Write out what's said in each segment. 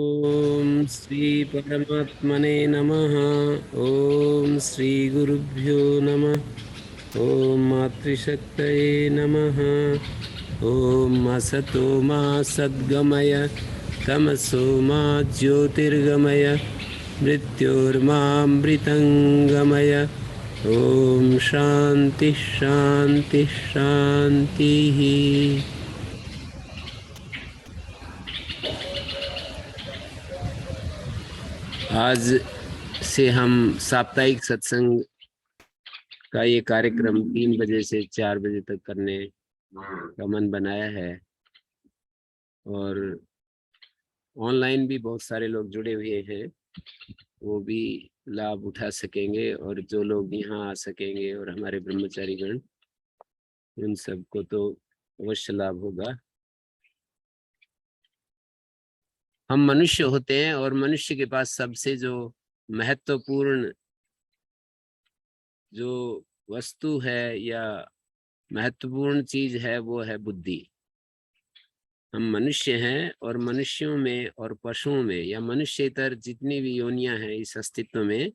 ओम श्री परमात्मने नमः। ओम श्री गुरुभ्यो नमः। ओम मातृशक्तये नमः। ओम असतो मा सद्गमय तमसो मा ज्योतिर्गमय मृत्योर्मामृतंगमय। ओम शांति शांति शांति। आज से हम साप्ताहिक सत्संग का ये कार्यक्रम 3 बजे से 4 बजे तक करने का मन बनाया है और ऑनलाइन भी बहुत सारे लोग जुड़े हुए हैं, वो भी लाभ उठा सकेंगे और जो लोग यहाँ आ सकेंगे और हमारे ब्रह्मचारी गण उन सबको तो अवश्य लाभ होगा। हम मनुष्य होते हैं और मनुष्य के पास सबसे जो महत्वपूर्ण जो वस्तु है या महत्वपूर्ण चीज है वो है बुद्धि। हम मनुष्य हैं और मनुष्यों में और पशुओं में या मनुष्यतर जितनी भी योनियां हैं इस अस्तित्व में,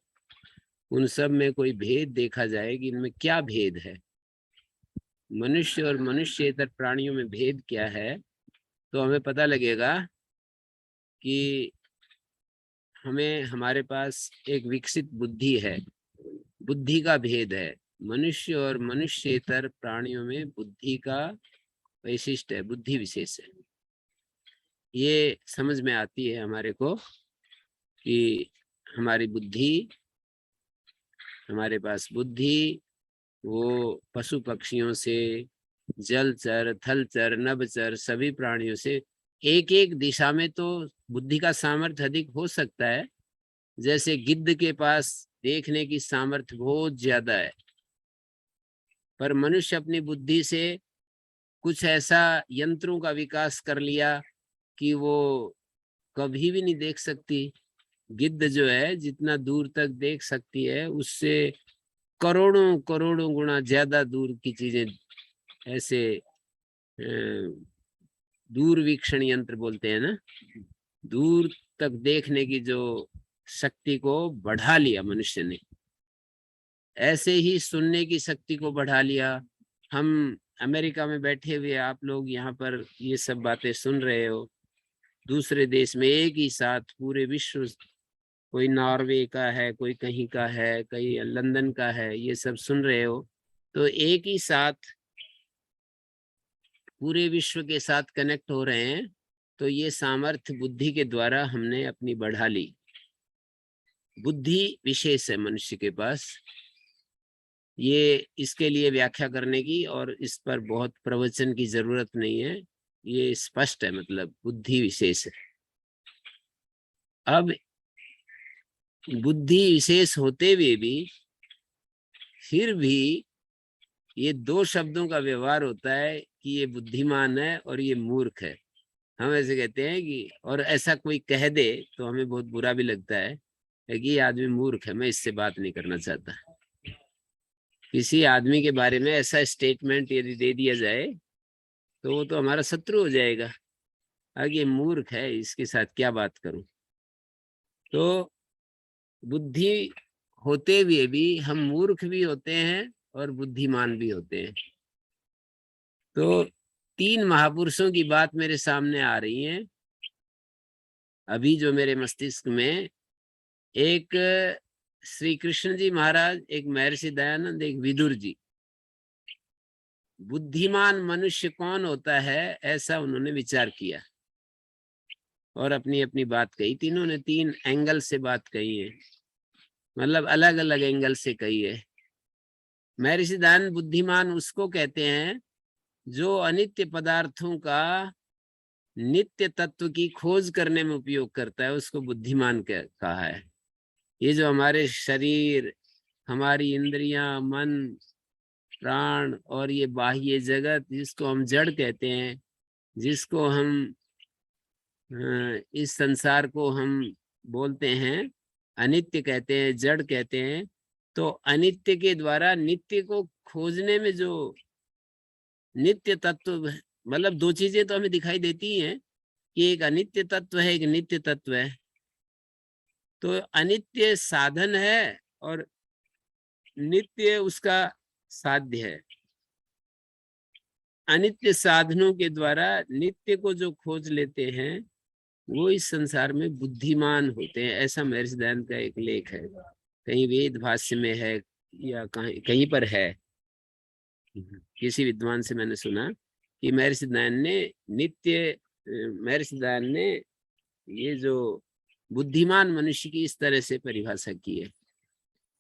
उन सब में कोई भेद देखा जाए कि इनमें क्या भेद है, मनुष्य और मनुष्यतर प्राणियों में भेद क्या है, तो हमें पता लगेगा कि हमें हमारे पास एक विकसित बुद्धि है। बुद्धि का भेद है। मनुष्य और मनुष्यतर प्राणियों में बुद्धि का वैशिष्ट है, बुद्धि विशेष है। ये समझ में आती है हमारे को कि हमारी बुद्धि, हमारे पास बुद्धि वो पशु पक्षियों से, जलचर, थलचर, नभचर सभी प्राणियों से एक एक दिशा में तो बुद्धि का सामर्थ्य अधिक हो सकता है। जैसे गिद्ध के पास देखने की सामर्थ्य बहुत ज्यादा है, पर मनुष्य अपनी बुद्धि से कुछ ऐसा यंत्रों का विकास कर लिया कि वो कभी भी नहीं देख सकती। गिद्ध जो है जितना दूर तक देख सकती है उससे करोड़ों करोड़ों गुना ज्यादा दूर की चीजें, ऐसे दूरवीक्षण यंत्र बोलते हैं ना, दूर तक देखने की जो शक्ति को बढ़ा लिया मनुष्य ने। ऐसे ही सुनने की शक्ति को बढ़ा लिया। हम अमेरिका में बैठे हुए आप लोग यहाँ पर ये सब बातें सुन रहे हो, दूसरे देश में एक ही साथ पूरे विश्व, कोई नॉर्वे का है, कोई कहीं का है, कहीं लंदन का है, ये सब सुन रहे हो, तो एक ही साथ पूरे विश्व के साथ कनेक्ट हो रहे हैं। तो ये सामर्थ्य बुद्धि के द्वारा हमने अपनी बढ़ा ली। बुद्धि विशेष है मनुष्य के पास। ये इसके लिए व्याख्या करने की और इस पर बहुत प्रवचन की जरूरत नहीं है, ये स्पष्ट है, मतलब बुद्धि विशेष है। अब बुद्धि विशेष होते हुए भी फिर भी ये दो शब्दों का व्यवहार होता है कि ये बुद्धिमान है और ये मूर्ख है। हम ऐसे कहते हैं कि, और ऐसा कोई कह दे तो हमें बहुत बुरा भी लगता है कि ये आदमी मूर्ख है, मैं इससे बात नहीं करना चाहता। किसी आदमी के बारे में ऐसा स्टेटमेंट यदि दे दिया जाए तो वो तो हमारा शत्रु हो जाएगा। आगे ये मूर्ख है, इसके साथ क्या बात करूं। तो बुद्धि होते हुए भी हम मूर्ख भी होते हैं और बुद्धिमान भी होते हैं। तो 3 महापुरुषों की बात मेरे सामने आ रही है अभी जो मेरे मस्तिष्क में। एक श्री कृष्ण जी महाराज, एक महर्षि दयानंद, एक विदुर जी। बुद्धिमान मनुष्य कौन होता है ऐसा उन्होंने विचार किया और अपनी अपनी बात कही। तीनों ने 3 एंगल से बात कही है, मतलब अलग अलग एंगल से कही है। महर्षि दयानंद बुद्धिमान उसको कहते हैं जो अनित्य पदार्थों का नित्य तत्व की खोज करने में उपयोग करता है, उसको बुद्धिमान कहा है। ये जो हमारे शरीर, हमारी इंद्रियां, मन, प्राण और ये बाह्य जगत जिसको हम जड़ कहते हैं, जिसको हम इस संसार को हम बोलते हैं अनित्य कहते हैं, जड़ कहते हैं। तो अनित्य के द्वारा नित्य को खोजने में जो नित्य तत्व, मतलब 2 चीजें तो हमें दिखाई देती हैं। कि एक अनित्य तत्व है, एक नित्य तत्व है। तो अनित्य साधन है और नित्य उसका साध्य है। अनित्य साधनों के द्वारा नित्य को जो खोज लेते हैं वो इस संसार में बुद्धिमान होते हैं। ऐसा महर्षि दयानंद का एक लेख है, कहीं वेद भाष्य में है या कहीं कहीं पर है। किसी विद्वान से मैंने सुना कि महर्षि दयानंद ने ये जो बुद्धिमान मनुष्य की इस तरह से परिभाषा की है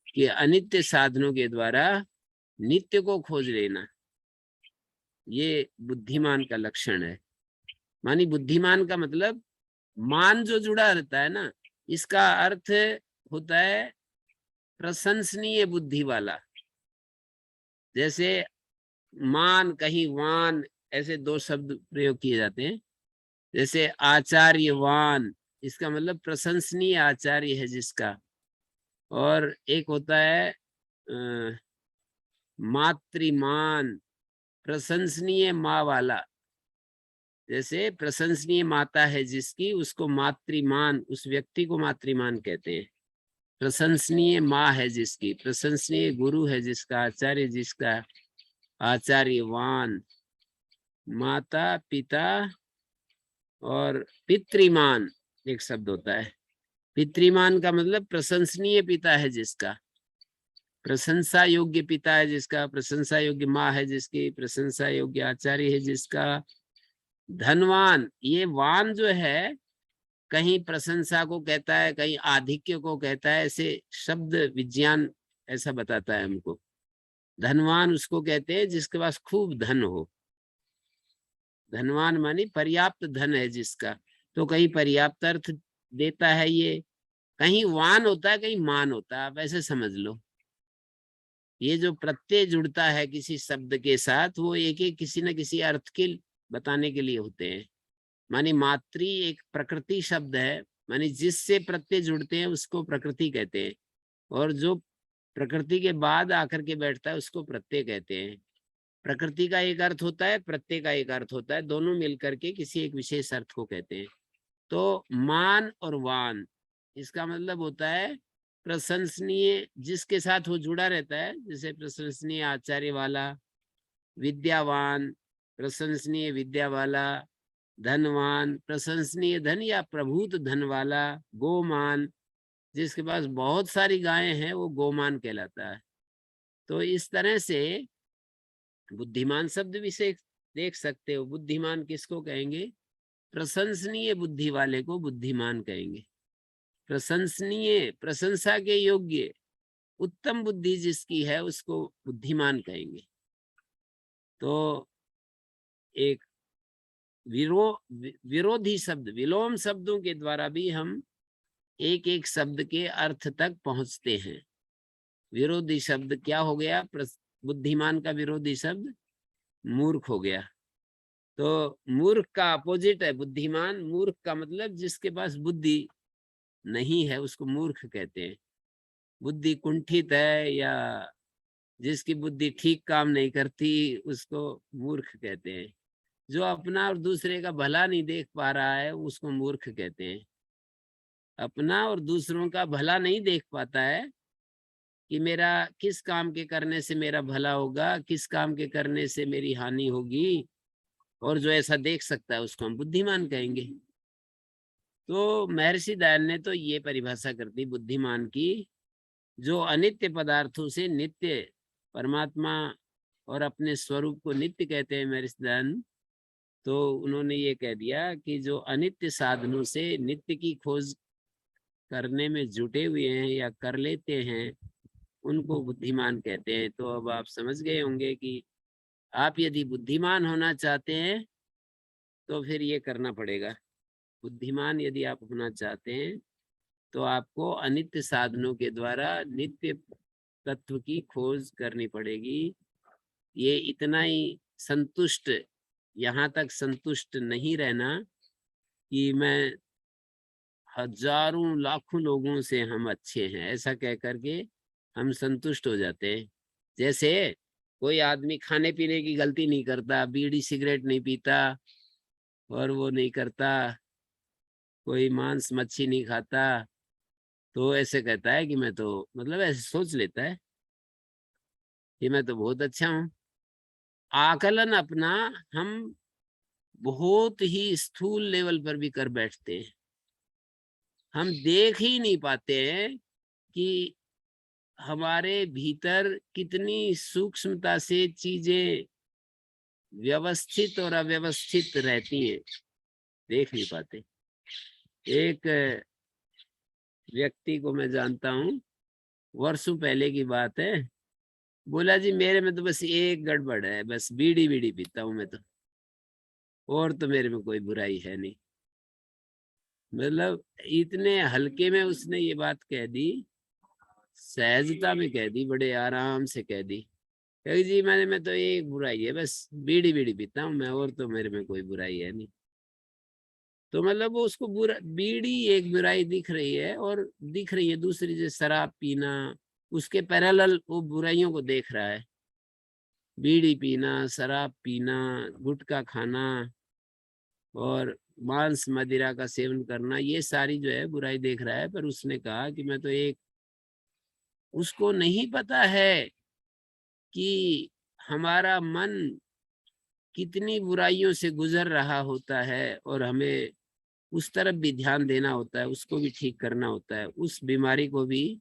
कि अनित्य साधनों के द्वारा नित्य को खोज लेना, ये बुद्धिमान का लक्षण है। मानी बुद्धिमान का मतलब मान जो जुड़ा रहता है ना, इसका अर्थ होता है प्रशंसनीय बुद्धि वाला। जैसे मान, कहीं वान, ऐसे दो शब्द प्रयोग किए जाते हैं। जैसे आचार्यवान, इसका मतलब प्रशंसनीय आचार्य है जिसका। और एक होता है मातृमान, प्रशंसनीय माँ वाला। जैसे प्रशंसनीय माता है जिसकी, उसको मातृमान, उस व्यक्ति को मातृमान कहते हैं। प्रशंसनीय माँ है जिसकी, प्रशंसनीय गुरु है जिसका, आचार्य जिसका, आचार्यवान। माता पिता और पितृमान एक शब्द होता है। पितृमान का मतलब प्रशंसनीय पिता है जिसका, प्रशंसा योग्य पिता है जिसका, प्रशंसा योग्य माँ है जिसकी, प्रशंसा योग्य आचार्य है जिसका। धनवान, ये वान जो है कहीं प्रशंसा को कहता है, कहीं आधिक्य को कहता है। ऐसे शब्द विज्ञान ऐसा बताता है हमको। धनवान उसको कहते हैं जिसके पास खूब धन हो। धनवान मानी पर्याप्त धन है जिसका। तो कहीं पर्याप्त अर्थ देता है ये, कहीं वान होता है, कहीं मान होता है। आप ऐसे समझ लो, ये जो प्रत्यय जुड़ता है किसी शब्द के साथ, वो एक एक किसी न किसी अर्थ के बताने के लिए होते हैं। मानी मातृ एक प्रकृति शब्द है, मानी जिससे प्रत्यय जुड़ते हैं उसको प्रकृति कहते हैं। और जो प्रकृति के बाद आकर के बैठता है उसको प्रत्यय कहते हैं। प्रकृति का एक अर्थ होता है, प्रत्यय का एक अर्थ होता है, दोनों मिलकर के किसी एक विशेष अर्थ को कहते हैं। तो मान और वान, इसका मतलब होता है प्रशंसनीय, जिसके साथ वो जुड़ा रहता है। जैसे प्रशंसनीय आचार्य वाला, विद्यावान, प्रशंसनीय विद्या वाला, धनवान, प्रशंसनीय धन या प्रभूत धन वाला, गोमान, जिसके पास बहुत सारी गायें हैं वो गोमान कहलाता है। तो इस तरह से बुद्धिमान शब्द भी से देख सकते हो। बुद्धिमान किसको कहेंगे? प्रशंसनीय बुद्धि वाले को बुद्धिमान कहेंगे। प्रशंसनीय, प्रशंसा के योग्य, उत्तम बुद्धि जिसकी है उसको बुद्धिमान कहेंगे। तो एक विरोधी शब्द, विलोम शब्दों के द्वारा भी हम एक एक शब्द के अर्थ तक पहुंचते हैं। विरोधी शब्द क्या हो गया? बुद्धिमान का विरोधी शब्द मूर्ख हो गया। तो मूर्ख का अपोजिट है बुद्धिमान। मूर्ख का मतलब जिसके पास बुद्धि नहीं है उसको मूर्ख कहते हैं। बुद्धि कुंठित है या जिसकी बुद्धि ठीक काम नहीं करती उसको मूर्ख कहते हैं। जो अपना और दूसरे का भला नहीं देख पा रहा है उसको मूर्ख कहते हैं। अपना और दूसरों का भला नहीं देख पाता है कि मेरा किस काम के करने से मेरा भला होगा, किस काम के करने से मेरी हानि होगी, और जो ऐसा देख सकता है उसको हम बुद्धिमान कहेंगे। तो महर्षि दयानंद ने तो ये परिभाषा कर दी बुद्धिमान की, जो अनित्य पदार्थों से नित्य परमात्मा और अपने स्वरूप को नित्य कहते हैं महर्षि दयानंद। तो उन्होंने ये कह दिया कि जो अनित्य साधनों से नित्य की खोज करने में जुटे हुए हैं या कर लेते हैं उनको बुद्धिमान कहते हैं। तो अब आप समझ गए होंगे कि आप यदि बुद्धिमान होना चाहते हैं तो फिर ये करना पड़ेगा। बुद्धिमान यदि आप होना चाहते हैं तो आपको अनित्य साधनों के द्वारा नित्य तत्व की खोज करनी पड़ेगी। ये इतना ही संतुष्ट, यहाँ तक संतुष्ट नहीं रहना कि मैं हजारों लाखों लोगों से हम अच्छे हैं, ऐसा कह करके हम संतुष्ट हो जाते हैं। जैसे कोई आदमी खाने पीने की गलती नहीं करता, बीड़ी सिगरेट नहीं पीता और वो नहीं करता, कोई मांस मच्छी नहीं खाता तो ऐसे कहता है कि मैं तो, मतलब ऐसे सोच लेता है कि मैं तो बहुत अच्छा हूँ। आकलन अपना हम बहुत ही स्थूल लेवल पर भी कर बैठते हैं। हम देख ही नहीं पाते हैं कि हमारे भीतर कितनी सूक्ष्मता से चीजें व्यवस्थित और अव्यवस्थित रहती हैं, देख नहीं पाते। एक व्यक्ति को मैं जानता हूँ, वर्षों पहले की बात है, बोला जी मेरे में तो बस एक गड़बड़ है, बस बीड़ी बीड़ी पीता हूँ मैं तो, और तो मेरे में कोई बुराई है नहीं। मतलब इतने हल्के में उसने ये बात कह दी, सहजता में कह दी, बड़े आराम से कह दी। कही जी मेरे में तो एक बुराई है, बस बीड़ी बीड़ी पीता हूँ मैं, और तो मेरे में कोई बुराई है नहीं। तो मतलब वो उसको बुरा, बीड़ी एक बुराई दिख रही है, और दिख रही है दूसरी जो शराब पीना, उसके पैरेलल वो बुराइयों को देख रहा है। बीड़ी पीना, शराब पीना, गुटखा खाना और मांस मदिरा का सेवन करना, ये सारी जो है बुराई देख रहा है। पर उसने कहा कि मैं तो एक, उसको नहीं पता है कि हमारा मन कितनी बुराइयों से गुजर रहा होता है, और हमें उस तरफ भी ध्यान देना होता है, उसको भी ठीक करना होता है, उस बीमारी को भी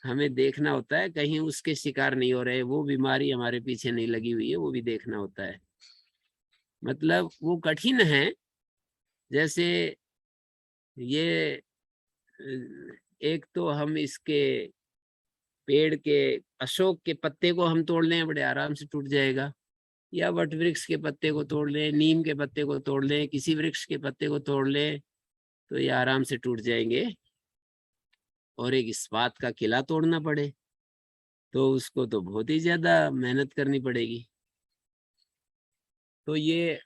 हमें देखना होता है, कहीं उसके शिकार नहीं हो रहे, वो बीमारी हमारे पीछे नहीं लगी हुई है, वो भी देखना होता है। मतलब वो कठिन है। जैसे ये एक तो हम इसके पेड़ के अशोक के पत्ते को हम तोड़ लें, बड़े आराम से टूट जाएगा, या वट वृक्ष के पत्ते को तोड़ लें, नीम के पत्ते को तोड़ लें, किसी वृक्ष के पत्ते को तोड़ लें, तो ये आराम से टूट जाएंगे। और एक इस्पात का किला तोड़ना पड़े तो उसको तो बहुत ही ज्यादा मेहनत करनी पड़ेगी। तो ये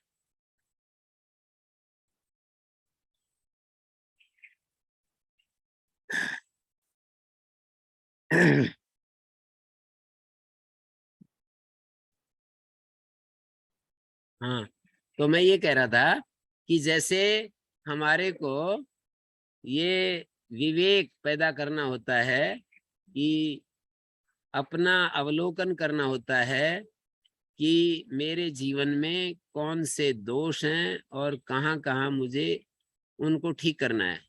हाँ, तो मैं ये कह रहा था कि जैसे हमारे को ये विवेक पैदा करना होता है कि अपना अवलोकन करना होता है कि मेरे जीवन में कौन से दोष हैं और कहाँ कहाँ मुझे उनको ठीक करना है।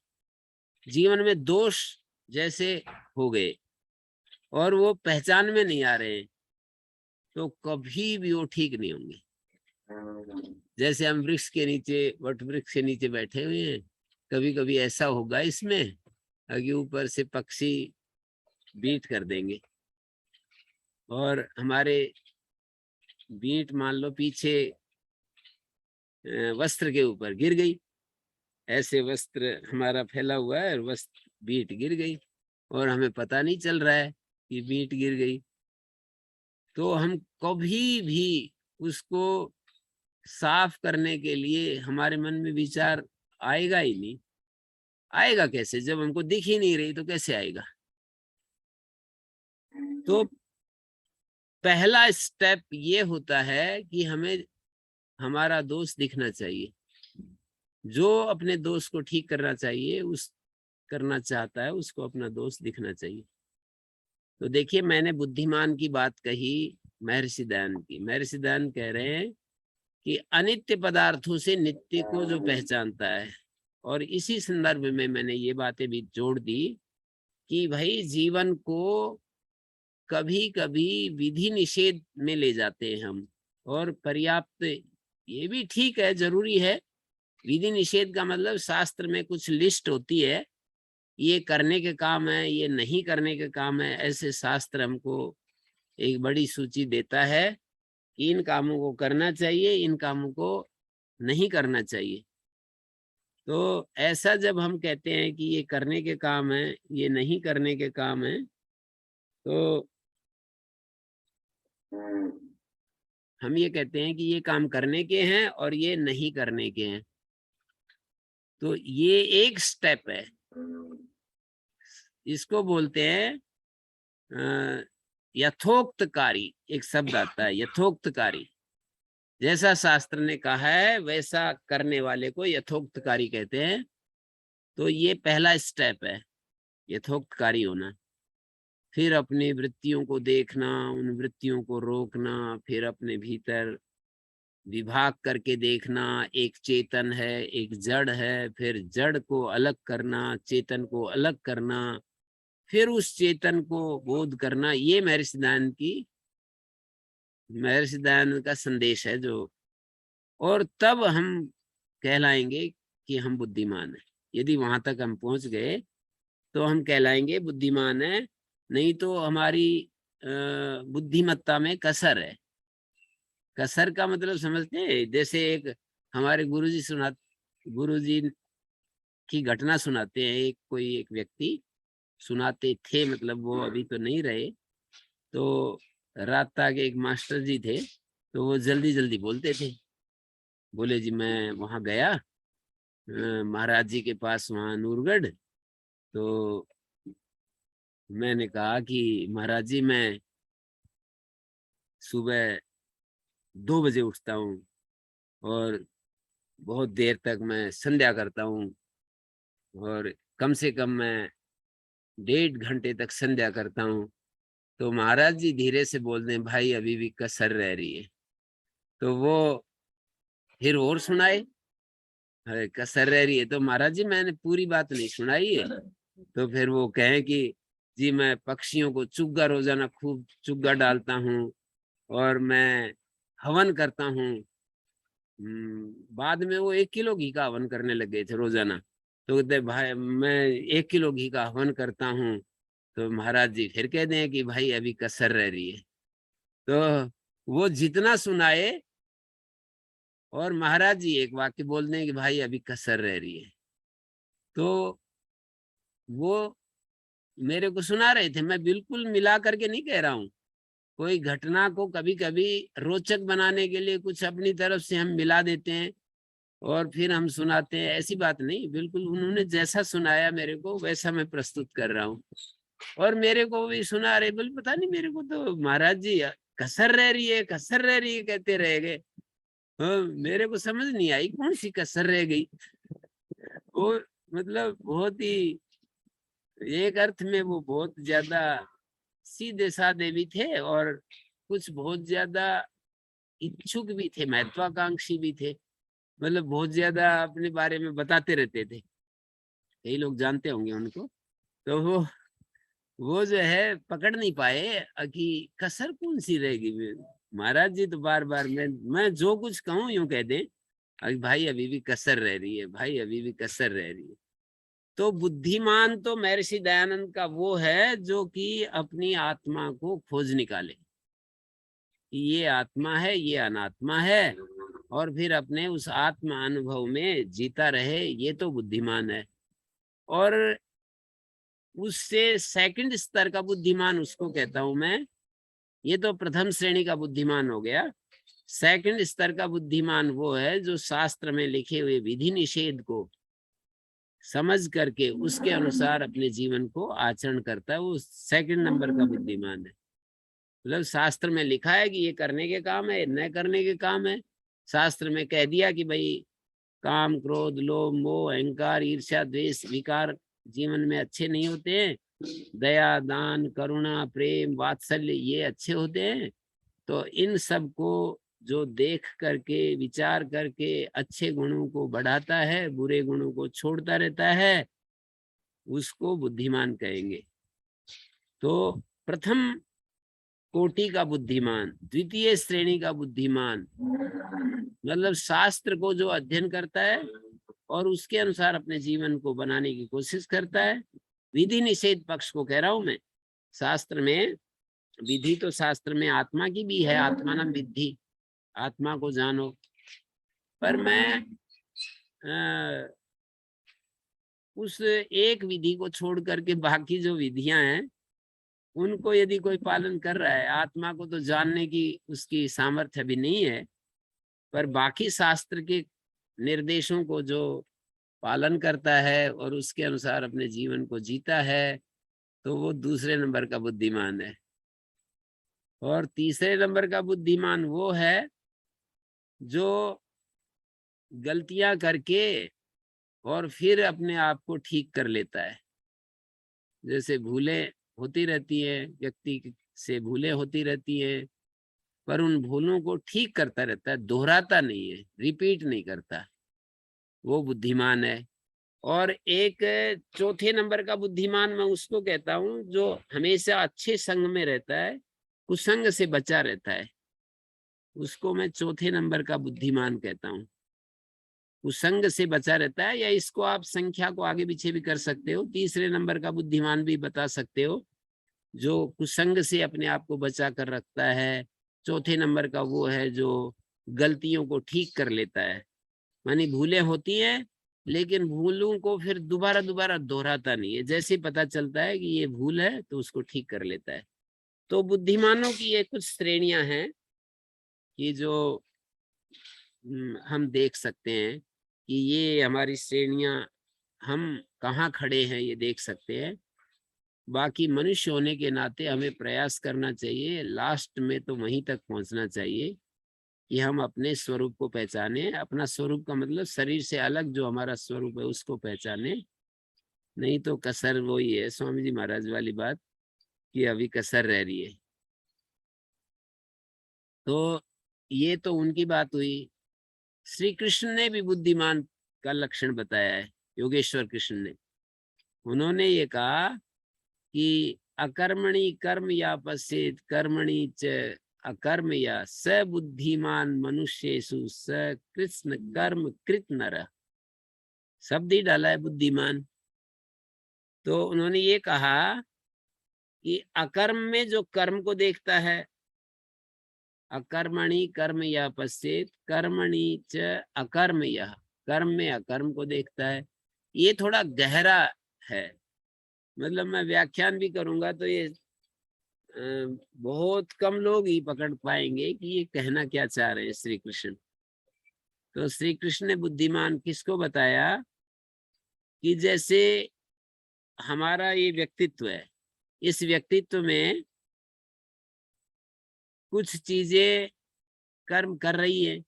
जीवन में दोष जैसे हो गए और वो पहचान में नहीं आ रहे, तो कभी भी वो ठीक नहीं होंगे। जैसे हम वृक्ष के नीचे, वट वृक्ष के नीचे बैठे हुए हैं, कभी कभी ऐसा होगा इसमें कि ऊपर से पक्षी बीट कर देंगे और हमारे बीट मान लो पीछे वस्त्र के ऊपर गिर गई, ऐसे वस्त्र हमारा फैला हुआ है और वस्त्र बीट गिर गई और हमें पता नहीं चल रहा है कि बीट गिर गई। तो हम कभी भी उसको साफ करने के लिए हमारे मन में विचार आएगा ही नहीं। आएगा कैसे जब हमको दिख ही नहीं रही, तो कैसे आएगा? तो पहला स्टेप ये होता है कि हमें हमारा दोस्त दिखना चाहिए। जो अपने दोस्त को ठीक करना चाहिए, उस करना चाहता है, उसको अपना दोस्त दिखना चाहिए। तो देखिए, मैंने बुद्धिमान की बात कही महर्षि दयानंद की। महर्षि दयानंद कह रहे हैं कि अनित्य पदार्थों से नित्य को जो पहचानता है, और इसी संदर्भ में मैंने ये बातें भी जोड़ दी कि भाई जीवन को कभी कभी विधि निषेध में ले जाते हैं हम, और पर्याप्त, ये भी ठीक है, जरूरी है। विधि निषेध का मतलब शास्त्र में कुछ लिस्ट होती है, ये करने के काम है, ये नहीं करने के काम है, ऐसे शास्त्र हमको एक बड़ी सूची देता है कि इन कामों को करना चाहिए, इन कामों को नहीं करना चाहिए। तो ऐसा जब हम कहते हैं कि ये करने के काम है, ये नहीं करने के काम है, तो हम ये कहते हैं कि ये काम करने के हैं और ये नहीं करने के हैं। तो ये एक स्टेप है, इसको बोलते हैं यथोक्तकारी। एक शब्द आता है यथोक्तकारी। जैसा शास्त्र ने कहा है वैसा करने वाले को यथोक्तकारी कहते हैं। तो ये पहला स्टेप है, यथोक्तकारी होना। फिर अपनी वृत्तियों को देखना, उन वृत्तियों को रोकना, फिर अपने भीतर विभाग करके देखना, एक चेतन है, एक जड़ है, फिर जड़ को अलग करना, चेतन को अलग करना, फिर उस चेतन को बोध करना। ये महर्षि दयानंद का संदेश है जो, और तब हम कहलाएंगे कि हम बुद्धिमान हैं। यदि वहां तक हम पहुंच गए तो हम कहलाएंगे बुद्धिमान है, नहीं तो हमारी बुद्धिमत्ता में कसर है। कसर का मतलब समझते हैं? जैसे एक हमारे गुरुजी की घटना सुनाते हैं। कोई एक व्यक्ति सुनाते थे, मतलब वो अभी तो नहीं रहे। तो रास्ता के एक मास्टर जी थे, तो वो जल्दी जल्दी बोलते थे। बोले जी मैं वहां गया महाराज जी के पास, वहां नूरगढ़। तो मैंने कहा कि महाराज जी मैं सुबह 2 बजे उठता हूँ और बहुत देर तक मैं संध्या करता हूँ, और कम से कम मैं 1.5 घंटे तक संध्या करता हूँ। तो महाराज जी धीरे से बोल दें, भाई अभी भी कसर रह रही है। तो वो फिर और सुनाए, अरे कसर रह रही है। तो महाराज जी मैंने पूरी बात नहीं सुनाई है। तो फिर वो कहें कि जी मैं पक्षियों को चुग्गा, रोजाना खूब चुग्गा डालता हूँ, और मैं हवन करता हूँ। बाद में वो 1 किलो घी का हवन करने लग गए थे रोजाना। तो कहते भाई मैं 1 किलो घी का हवन करता हूँ। तो महाराज जी फिर कहते हैं कि भाई अभी कसर रह रही है। तो वो जितना सुनाए, और महाराज जी एक वाक्य बोल दें कि भाई अभी कसर रह रही है। तो वो मेरे को सुना रहे थे, मैं बिल्कुल मिला करके नहीं कह रहा हूँ। कोई घटना को कभी कभी रोचक बनाने के लिए कुछ अपनी तरफ से हम मिला देते हैं और फिर हम सुनाते हैं, ऐसी बात नहीं। बिल्कुल उन्होंने जैसा सुनाया मेरे को वैसा मैं प्रस्तुत कर रहा हूँ। और मेरे को भी सुना रहे, बोले पता नहीं मेरे को तो महाराज जी कसर रह रही है, कसर रह रही है कहते रह गए। मेरे को समझ नहीं आई कौन सी कसर रह गई। वो मतलब बहुत ही, एक अर्थ में वो बहुत ज्यादा सीधे साधे भी थे, और कुछ बहुत ज्यादा इच्छुक भी थे, महत्वाकांक्षी भी थे। मतलब बहुत ज्यादा अपने बारे में बताते रहते थे, कई लोग जानते होंगे उनको। तो वो जो है पकड़ नहीं पाए कि कसर कौन सी रहेगी। महाराज जी तो बार बार मैं जो कुछ कहूँ यूं कह दें, अभी भाई अभी भी कसर रह रही है, भाई अभी भी कसर रह रही है। तो बुद्धिमान तो महर्षि दयानंद का वो है जो कि अपनी आत्मा को खोज निकाले, ये आत्मा है, ये अनात्मा है, और फिर अपने उस आत्मा अनुभव में जीता रहे, ये तो बुद्धिमान है। और उससे सेकंड स्तर का बुद्धिमान उसको कहता हूं मैं। ये तो प्रथम श्रेणी का बुद्धिमान हो गया। सेकंड स्तर का बुद्धिमान वो है जो शास्त्र में लिखे हुए विधि निषेध को समझ करके उसके अनुसार अपने जीवन को आचरण करता है, वो सेकंड नंबर का बुद्धिमान है। मतलब शास्त्र में लिखा है कि ये करने के काम है, न करने के काम है। शास्त्र में कह दिया कि भाई काम, क्रोध, लोभ, मोह, अहंकार, ईर्ष्या, द्वेष विकार जीवन में अच्छे नहीं होते हैं। दया, दान, करुणा, प्रेम, वात्सल्य ये अच्छे होते हैं। तो इन सब को जो देख करके, विचार करके अच्छे गुणों को बढ़ाता है, बुरे गुणों को छोड़ता रहता है, उसको बुद्धिमान कहेंगे। तो प्रथम कोटि का बुद्धिमान, द्वितीय श्रेणी का बुद्धिमान, मतलब शास्त्र को जो अध्ययन करता है और उसके अनुसार अपने जीवन को बनाने की कोशिश करता है। विधि निषेध पक्ष को कह रहा हूं मैं। शास्त्र में विधि तो शास्त्र में आत्मा की भी है, आत्मानम विद्धि, आत्मा को जानो। पर मैं उस एक विधि को छोड़ करके बाकी जो विधियां हैं उनको यदि कोई पालन कर रहा है, आत्मा को तो जानने की उसकी सामर्थ्य भी नहीं है, पर बाकी शास्त्र के निर्देशों को जो पालन करता है और उसके अनुसार अपने जीवन को जीता है, तो वो दूसरे नंबर का बुद्धिमान है। और तीसरे नंबर का बुद्धिमान वो है जो गलतियां करके और फिर अपने आप को ठीक कर लेता है। जैसे भूलें होती रहती है, व्यक्ति से भूलें होती रहती है, पर उन भूलों को ठीक करता रहता है, दोहराता नहीं है, रिपीट नहीं करता, वो बुद्धिमान है। और एक चौथे नंबर का बुद्धिमान मैं उसको कहता हूँ जो हमेशा अच्छे संग में रहता है, कुसंग से बचा रहता है, उसको मैं चौथे नंबर का बुद्धिमान कहता हूँ। कुसंग से बचा रहता है, या इसको आप संख्या को आगे पीछे भी कर सकते हो, तीसरे नंबर का बुद्धिमान भी बता सकते हो, जो कुसंग से अपने आप को बचा कर रखता है। चौथे नंबर का वो है जो गलतियों को ठीक कर लेता है, मानी भूलें होती हैं लेकिन भूलों को फिर दोबारा दोबारा दोहराता नहीं है, जैसे पता चलता है कि ये भूल है तो उसको ठीक कर लेता है। तो बुद्धिमानों की ये कुछ श्रेणियां हैं कि जो हम देख सकते हैं कि ये हमारी श्रेणियां, हम कहाँ खड़े हैं ये देख सकते हैं। बाकी मनुष्य होने के नाते हमें प्रयास करना चाहिए, लास्ट में तो वहीं तक पहुंचना चाहिए कि हम अपने स्वरूप को पहचाने। अपना स्वरूप का मतलब शरीर से अलग जो हमारा स्वरूप है उसको पहचाने, नहीं तो कसर वही है, स्वामी जी महाराज वाली बात कि अभी कसर रह रही है। तो ये तो उनकी बात हुई। श्री कृष्ण ने भी बुद्धिमान का लक्षण बताया है, योगेश्वर कृष्ण ने। उन्होंने ये कहा कि अकर्मणि कर्म या पश्येत कर्मणि च अकर्म या स बुद्धिमान मनुष्येषु स कृष्ण कर्म कृत नर। शब्द ही डाला है बुद्धिमान। तो उन्होंने ये कहा कि अकर्म में जो कर्म को देखता है, अकर्मणि कर्म या पश्येत कर्मणि च अकर्म यः, कर्म में अकर्म को देखता है। ये थोड़ा गहरा है, मतलब मैं व्याख्यान भी करूंगा तो ये बहुत कम लोग ही पकड़ पाएंगे कि ये कहना क्या चाह रहे हैं श्री कृष्ण। तो श्री कृष्ण ने बुद्धिमान किसको बताया कि जैसे हमारा ये व्यक्तित्व है, इस व्यक्तित्व में कुछ चीजें कर्म कर रही है,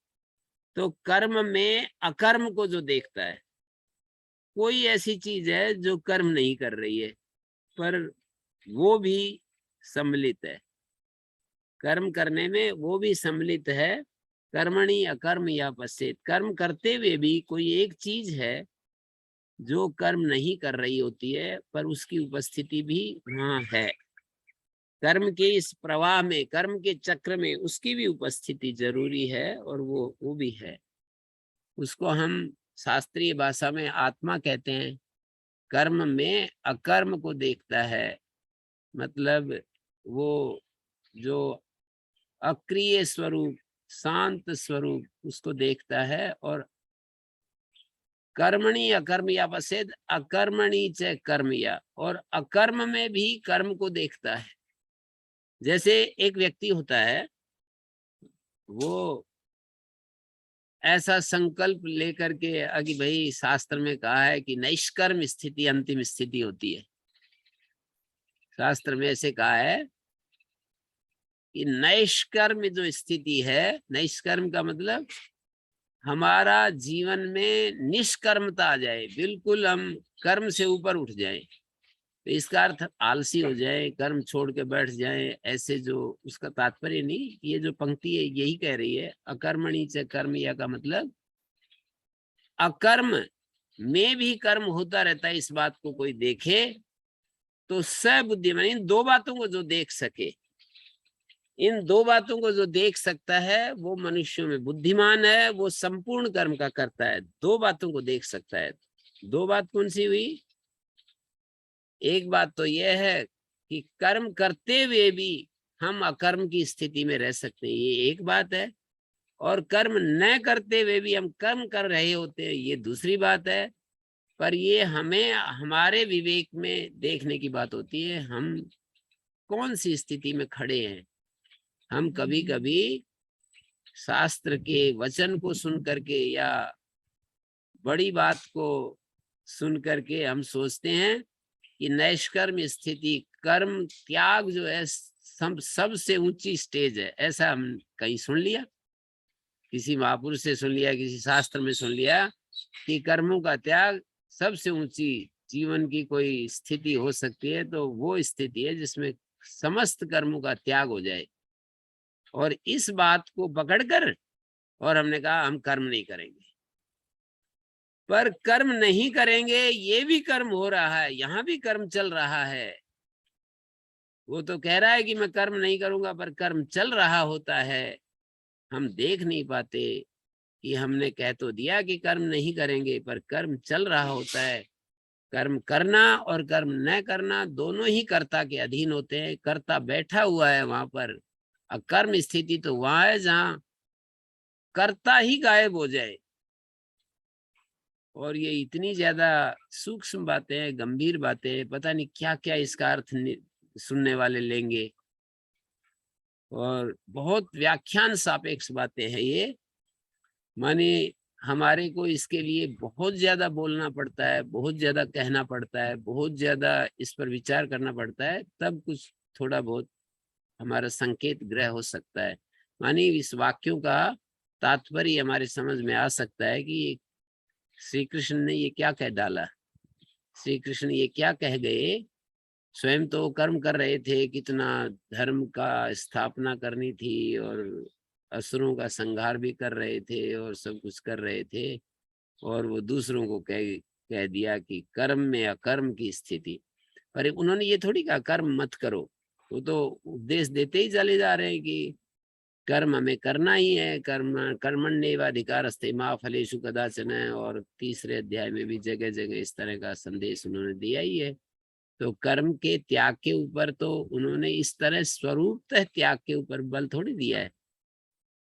तो कर्म में अकर्म को जो देखता है, कोई ऐसी चीज है जो कर्म नहीं कर रही है पर वो भी सम्मिलित है, कर्म करने में वो भी सम्मिलित है। कर्मणि अकर्म या पश्येत, कर्म करते हुए भी कोई एक चीज है जो कर्म नहीं कर रही होती है पर उसकी उपस्थिति भी वहां है। कर्म के इस प्रवाह में, कर्म के चक्र में उसकी भी उपस्थिति जरूरी है और वो भी है। उसको हम शास्त्रीय भाषा में आत्मा कहते हैं। कर्म में अकर्म को देखता है, मतलब वो जो अक्रिय स्वरूप, शांत स्वरूप उसको देखता है। और कर्मणि अकर्म या पश्येत अकर्मणि च कर्म या, और अकर्म में भी कर्म को देखता है। जैसे एक व्यक्ति होता है, वो ऐसा संकल्प लेकर के अभी भाई शास्त्र में कहा है कि नैष्कर्म स्थिति अंतिम स्थिति होती है। शास्त्र में ऐसे कहा है कि नैष्कर्म जो स्थिति है, नैष्कर्म का मतलब हमारा जीवन में निष्कर्मता आ जाए, बिल्कुल हम कर्म से ऊपर उठ जाए। तो इसका अर्थ आलसी हो जाए, कर्म छोड़ के बैठ जाए, ऐसे जो उसका तात्पर्य नहीं। ये जो पंक्ति है यही कह रही है, अकर्मणि च कर्म या का मतलब अकर्म में भी कर्म होता रहता है, इस बात को कोई देखे तो सबुद्धिमान। इन दो बातों को जो देख सके, इन दो बातों को जो देख सकता है वो मनुष्यों में बुद्धिमान है, वो संपूर्ण कर्म का करता है, दो बातों को देख सकता है। दो बात कौन सी हुई? एक बात तो यह है कि कर्म करते हुए भी हम अकर्म की स्थिति में रह सकते हैं, ये एक बात है। और कर्म न करते हुए भी हम कर्म कर रहे होते हैं, ये दूसरी बात है। पर ये हमें हमारे विवेक में देखने की बात होती है, हम कौन सी स्थिति में खड़े हैं। हम कभी कभी शास्त्र के वचन को सुन करके या बड़ी बात को सुन करके हम सोचते हैं कि नैष्कर्म स्थिति, कर्म त्याग जो है सबसे ऊंची स्टेज है। ऐसा हम कहीं सुन लिया, किसी महापुरुष से सुन लिया, किसी शास्त्र में सुन लिया कि कर्मों का त्याग सबसे ऊंची जीवन की कोई स्थिति हो सकती है, तो वो स्थिति है जिसमें समस्त कर्मों का त्याग हो जाए। और इस बात को पकड़कर और हमने कहा हम कर्म नहीं करेंगे। पर कर्म नहीं करेंगे, ये भी कर्म हो रहा है, यहाँ भी कर्म चल रहा है। वो तो कह रहा है कि मैं कर्म नहीं करूंगा, पर कर्म चल रहा होता है। हम देख नहीं पाते कि हमने कह तो दिया कि कर्म नहीं करेंगे, पर कर्म चल रहा होता है। कर्म करना और कर्म न करना दोनों ही कर्ता के अधीन होते हैं। कर्ता बैठा हुआ है वहां पर। अकर्म स्थिति तो वहां है जहां कर्ता ही गायब हो जाए। और ये इतनी ज्यादा सूक्ष्म बातें हैं, गंभीर बातें हैं, पता नहीं क्या क्या इसका अर्थ सुनने वाले लेंगे। और बहुत व्याख्यान सापेक्ष बातें हैं ये। माने हमारे को इसके लिए बहुत ज्यादा बोलना पड़ता है, बहुत ज्यादा कहना पड़ता है, बहुत ज्यादा इस पर विचार करना पड़ता है, तब कुछ थोड़ा बहुत हमारा संकेत ग्रह हो सकता है। मानी इस वाक्यों का तात्पर्य हमारे समझ में आ सकता है कि श्री कृष्ण ने ये क्या कह डाला, श्री कृष्ण ये क्या कह गए। स्वयं तो कर्म कर रहे थे, कितना धर्म का स्थापना करनी थी और असुरों का संहार भी कर रहे थे और सब कुछ कर रहे थे। और वो दूसरों को कह दिया कि कर्म में अकर्म की स्थिति। पर उन्होंने ये थोड़ी कहा कर्म मत करो, वो तो उपदेश देते ही चले जा रहे हैं कि कर्म हमें करना ही है। कर्मण्येवाधिकारस्ते मा फलेषु कदाचन। और तीसरे अध्याय में भी जगह जगह इस तरह का संदेश उन्होंने दिया ही है। तो कर्म के त्याग के ऊपर तो उन्होंने इस तरह स्वरूपतः त्याग के ऊपर बल थोड़ी दिया है,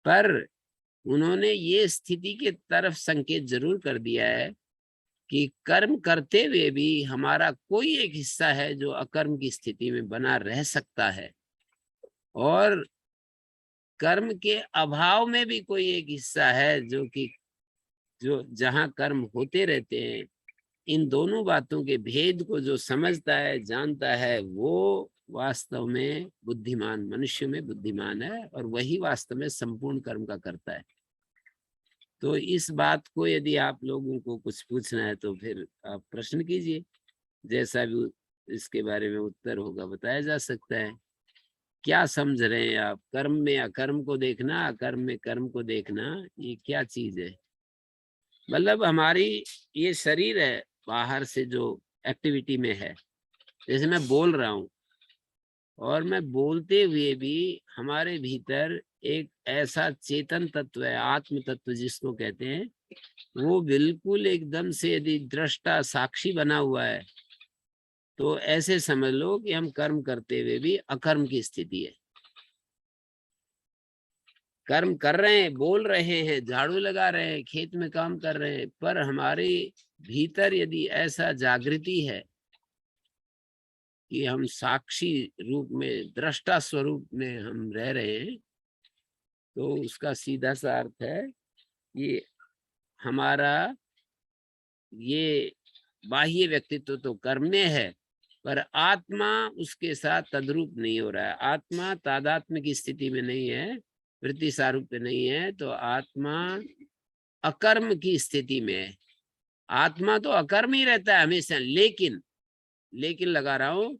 पर उन्होंने ये स्थिति के तरफ संकेत जरूर कर दिया है कि कर्म करते हुए भी हमारा कोई एक हिस्सा है जो अकर्म की स्थिति में बना रह सकता है, और कर्म के अभाव में भी कोई एक हिस्सा है जो जहां कर्म होते रहते हैं। इन दोनों बातों के भेद को जो समझता है, जानता है, वो वास्तव में बुद्धिमान, मनुष्य में बुद्धिमान है, और वही वास्तव में संपूर्ण कर्म का करता है। तो इस बात को यदि आप लोगों को कुछ पूछना है तो फिर आप प्रश्न कीजिए, जैसा भी इसके बारे में उत्तर होगा बताया जा सकता है। क्या समझ रहे हैं आप? कर्म में अकर्म को देखना, अकर्म में कर्म को देखना, ये क्या चीज है? मतलब हमारी ये शरीर है, बाहर से जो एक्टिविटी में है, जैसे मैं बोल रहा हूँ, और मैं बोलते हुए भी हमारे भीतर एक ऐसा चेतन तत्व है, आत्म तत्व जिसको कहते हैं, वो बिल्कुल एकदम से यदि दृष्टा साक्षी बना हुआ है, तो ऐसे समझ लो कि हम कर्म करते हुए भी अकर्म की स्थिति है। कर्म कर रहे हैं, बोल रहे हैं, झाड़ू लगा रहे हैं, खेत में काम कर रहे हैं, पर हमारे भीतर यदि ऐसा जागृति है कि हम साक्षी रूप में, दृष्टा स्वरूप में हम रह रहे हैं, तो उसका सीधा सा अर्थ है ये हमारा ये बाह्य व्यक्तित्व तो कर्म में है, पर आत्मा उसके साथ तद्रूप नहीं हो रहा है। आत्मा तादात्म्य की स्थिति में नहीं है, वृत्ति सारूप में नहीं है, तो आत्मा अकर्म की स्थिति में है। आत्मा तो अकर्म ही रहता है हमेशा, लेकिन लगा रहा हूं,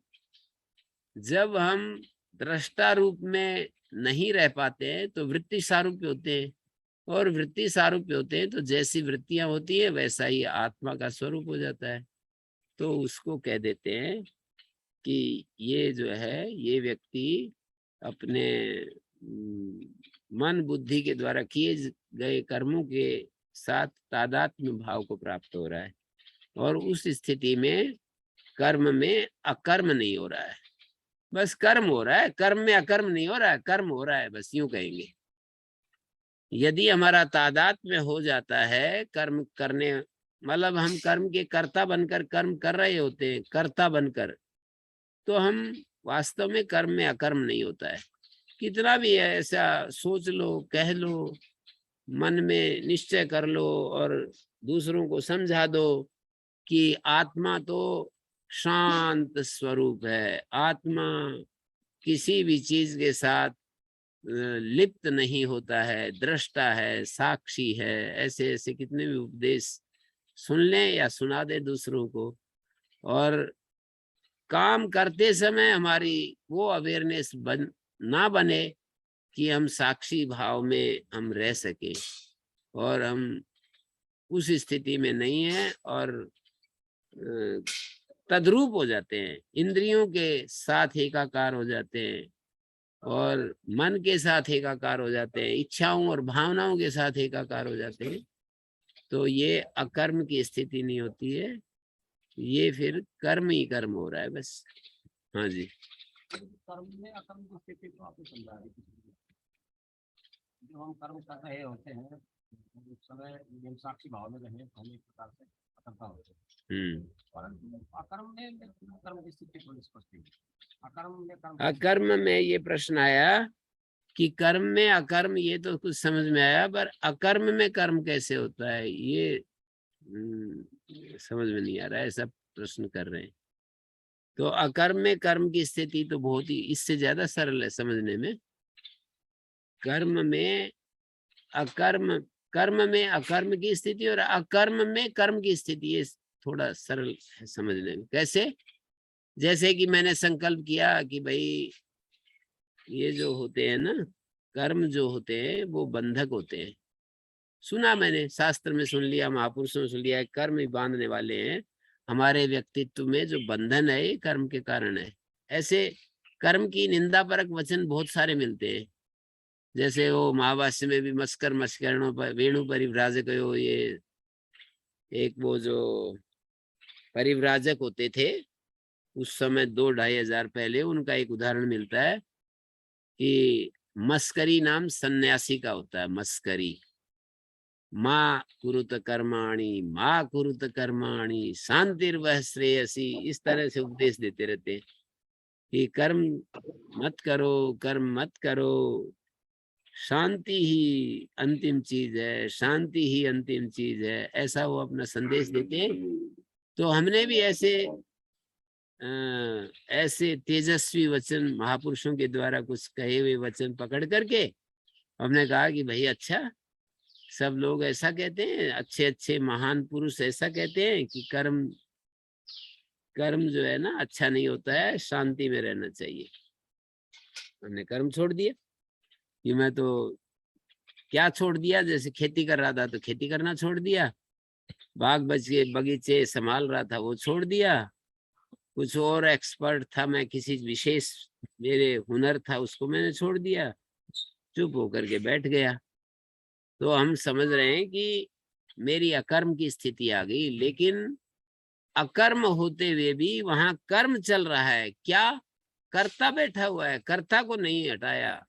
जब हम दृष्टा रूप में नहीं रह पाते हैं तो वृत्ति सारूप्य होते हैं, और वृत्ति सारूप्य होते हैं तो जैसी वृत्तियां होती है वैसा ही आत्मा का स्वरूप हो जाता है। तो उसको कह देते हैं कि ये जो है, ये व्यक्ति अपने मन बुद्धि के द्वारा किए गए कर्मों के साथ तादात्म्य भाव को प्राप्त हो रहा है, और उस स्थिति में कर्म में अकर्म नहीं हो रहा है, बस कर्म हो रहा है। कर्म में अकर्म नहीं हो रहा है, कर्म हो रहा है, बस यूं कहेंगे। यदि हमारा तादात्म्य हो जाता है कर्म करने, मतलब हम कर्म के कर्ता बनकर कर्म कर रहे होते हैं, कर्ता बनकर, तो हम वास्तव में कर्म में अकर्म नहीं होता है। कितना भी है ऐसा सोच लो, कह लो, मन में निश्चय कर लो, और दूसरों को समझा दो कि आत्मा तो शांत स्वरूप है, आत्मा किसी भी चीज के साथ लिप्त नहीं होता है, दृष्टा है, साक्षी है, ऐसे ऐसे कितने भी उपदेश सुन लें या सुना दें दूसरों को, और काम करते समय हमारी वो अवेयरनेस ना बने कि हम साक्षी भाव में हम रह सके, और हम उस स्थिति में नहीं है और तद्रूप हो जाते हैं, इंद्रियों के साथ एकाकार हो जाते हैं और मन के साथ एकाकार हो जाते हैं, इच्छाओं और भावनाओं के साथ एकाकार हो जाते हैं। तो ये अकर्म की स्थिति नहीं होती है, ये फिर कर्म ही कर्म हो रहा है बस। हाँ जी। कर्म में अकर्म की स्थिति को आपने समझा दी। जो हम कर्म कर रहे होते हैं उस समय हम साक्षी भाव में रहे, हम एक प्रकार से अकर्ता होते हैं। परंतु अकर्म में कर्म की स्थिति को स्पष्ट नहीं। अकर्म में ये प्रश्न आया कि कर्म में अकर्म, ये तो कुछ समझ में आया, पर अकर्म में कर्म कैसे होता है ये समझ में नहीं आ रहा है, ऐसा प्रश्न कर रहे हैं। तो अकर्म में कर्म की स्थिति तो बहुत ही इससे ज्यादा सरल है समझने में। कर्म में अकर्म, कर्म में अकर्म की स्थिति और अकर्म में कर्म की स्थिति, ये थोड़ा सरल है समझने में। कैसे? जैसे कि मैंने संकल्प किया कि भाई ये जो होते हैं ना कर्म जो होते हैं वो बंधक होते हैं, सुना मैंने, शास्त्र में सुन लिया, महापुरुषों ने सुन लिया, कर्म ही बांधने वाले हैं। हमारे व्यक्तित्व में जो बंधन है ये कर्म के कारण है। ऐसे कर्म की निंदा परक वचन बहुत सारे मिलते हैं, जैसे वो महाभाष्य में भी मस्कर मस्करणों पर वेणु परिव्राजक, ये एक वो जो परिव्राजक होते थे उस समय 2-2,500 पहले, उनका एक उदाहरण मिलता है कि मस्करी नाम सन्यासी का होता है। मस्करी, माँ कुरुत कर्माणि, माँ कुरुत कर्माणि शांतिर्वह श्रेयसी, इस तरह से उपदेश देते रहते हैं कि कर्म मत करो, कर्म मत करो, शांति ही अंतिम चीज है, शांति ही अंतिम चीज है, ऐसा वो अपना संदेश देते हैं। तो हमने भी ऐसे तेजस्वी वचन महापुरुषों के द्वारा कुछ कहे हुए वचन पकड़ करके हमने कहा कि भाई अच्छा, सब लोग ऐसा कहते हैं, अच्छे अच्छे महान पुरुष ऐसा कहते हैं कि कर्म जो है ना अच्छा नहीं होता है, शांति में रहना चाहिए। हमने कर्म छोड़ दिया कि मैं तो क्या छोड़ दिया, जैसे खेती कर रहा था तो खेती करना छोड़ दिया, बाग बगीचे संभाल रहा था वो छोड़ दिया, कुछ और एक्सपर्ट था मैं, किसी विशेष मेरे हुनर था उसको मैंने छोड़ दिया, चुप होकर के बैठ गया। तो हम समझ रहे हैं कि मेरी अकर्म की स्थिति आ गई, लेकिन अकर्म होते हुए भी वहां कर्म चल रहा है। क्या? कर्ता बैठा हुआ है, कर्ता को नहीं हटाया।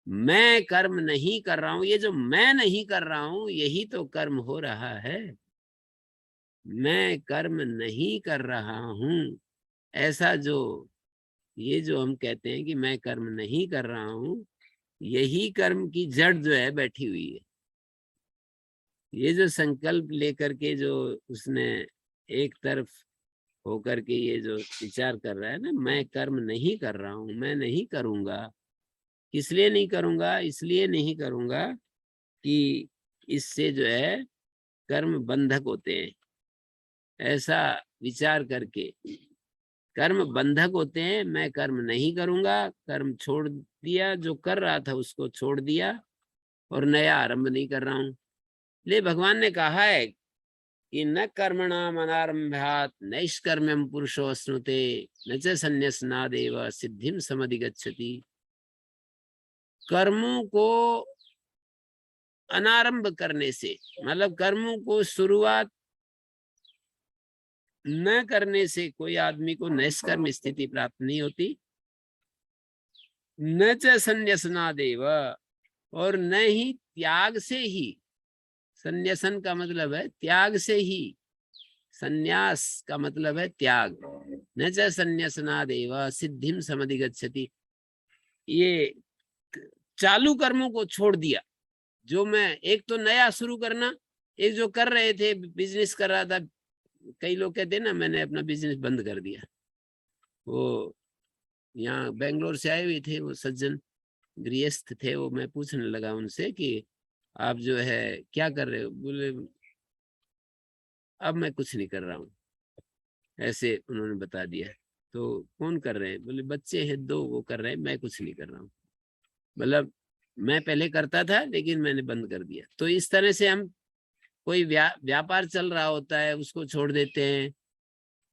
मैं कर्म नहीं कर रहा हूं, ये जो मैं नहीं कर रहा हूं यही तो कर्म हो रहा है। मैं कर्म नहीं कर रहा हूं, ऐसा जो ये जो हम कहते हैं कि मैं कर्म नहीं कर रहा हूं, यही कर्म की जड़ जो है बैठी हुई है। ये जो संकल्प लेकर के जो उसने एक तरफ होकर के ये जो विचार कर रहा है ना, मैं कर्म नहीं कर रहा हूं, मैं नहीं करूंगा, इसलिए नहीं करूंगा, इसलिए नहीं करूंगा कि इससे जो है कर्म बंधक होते हैं, ऐसा विचार करके कर्म बंधक होते हैं, मैं कर्म नहीं करूंगा, कर्म छोड़ दिया, जो कर रहा था उसको छोड़ दिया और नया आरंभ नहीं कर रहा हूं। ले भगवान ने कहा है कि न कर्मणाम अनारंभ्यात नैष्कर्म्यम पुरुषो अश्नुते न च संन्यासनादेव सिद्धिम समधिगच्छति। कर्मों को अनारंभ करने से, मतलब कर्मों को शुरुआत न करने से कोई आदमी को नैष्कर्म स्थिति प्राप्त नहीं होती। न च संन्यासनादेव, और न ही त्याग से ही, संन्यासन का मतलब है त्याग से ही, संन्यास का मतलब है त्याग। न च संन्यासनादेव सिद्धिम समधिगच्छति, ये चालू कर्मों को छोड़ दिया। जो मैं एक तो नया शुरू करना, एक जो कर रहे थे बिजनेस कर रहा था, कई लोग कहते हैं ना मैंने अपना बिजनेस बंद कर दिया। वो यहाँ बेंगलोर से आए हुए थे, वो सज्जन गृहस्थ थे, वो मैं पूछने लगा उनसे कि आप जो है क्या कर रहे हो, बोले अब मैं कुछ नहीं कर रहा हूँ, ऐसे उन्होंने बता दिया। तो कौन कर रहे हैं? बोले बच्चे हैं 2, वो कर रहे हैं, मैं कुछ नहीं कर रहा हूँ। मतलब मैं पहले करता था लेकिन मैंने बंद कर दिया। तो इस तरह से हम कोई व्यापार चल रहा होता है उसको छोड़ देते हैं,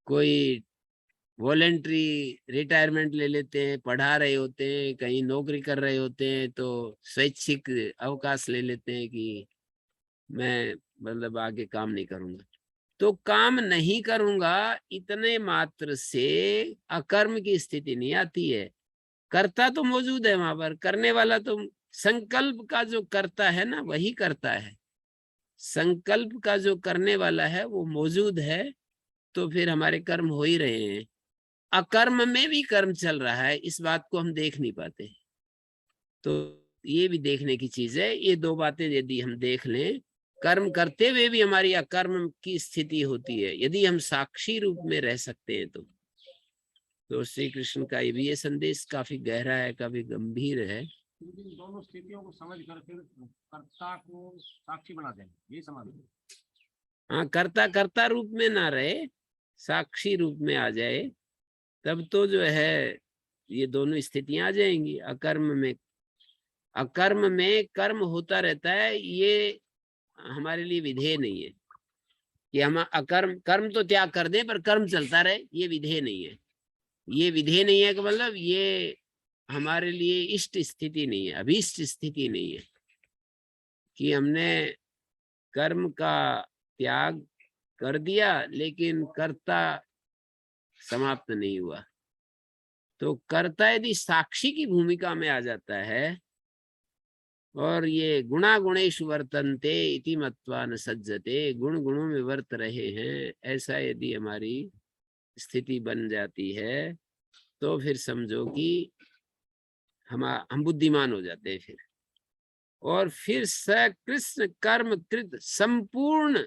कोई वॉलेंट्री रिटायरमेंट ले लेते हैं, पढ़ा रहे होते हैं, कहीं नौकरी कर रहे होते हैं तो स्वैच्छिक अवकाश ले लेते हैं कि मैं मतलब आगे काम नहीं करूंगा। तो काम नहीं करूंगा इतने मात्र से अकर्म की स्थिति नहीं आती है। कर्ता तो मौजूद है वहां पर, करने वाला तो संकल्प का जो करता है ना वही करता है। संकल्प का जो करने वाला है वो मौजूद है, तो फिर हमारे कर्म हो ही रहे हैं। अकर्म में भी कर्म चल रहा है, इस बात को हम देख नहीं पाते। तो ये भी देखने की चीज है। ये 2 बातें यदि हम देख लें, कर्म करते हुए भी हमारी अकर्म की स्थिति होती है यदि हम साक्षी रूप में रह सकते हैं। तो श्री कृष्ण का ये भी ये संदेश काफी गहरा है, काफी गंभीर है। इन दोनों स्थितियों को समझ कर फिर कर्ता को साक्षी बना दें, ये समझ। हाँ, कर्ता रूप में ना रहे, साक्षी रूप में आ जाए, तब तो जो है ये दोनों स्थितियां आ जाएंगी। अकर्म में कर्म होता रहता है, ये हमारे लिए विधेय नहीं है कि हम कर्म तो त्याग कर दें पर कर्म चलता रहे, ये विधेय नहीं है। ये विधेय नहीं है कि मतलब ये हमारे लिए इष्ट स्थिति नहीं है, अभीष्ट स्थिति नहीं है कि हमने कर्म का त्याग कर दिया लेकिन कर्ता समाप्त नहीं हुआ। तो कर्ता यदि साक्षी की भूमिका में आ जाता है और ये गुणा गुणेश वर्तन्ते इति मत्वा न सज्जते, गुण गुणों में वर्त रहे हैं, ऐसा यदि हमारी स्थिति बन जाती है तो फिर समझो कि हम बुद्धिमान हो जाते हैं फिर। और फिर सकृष्ण कर्म कृत, संपूर्ण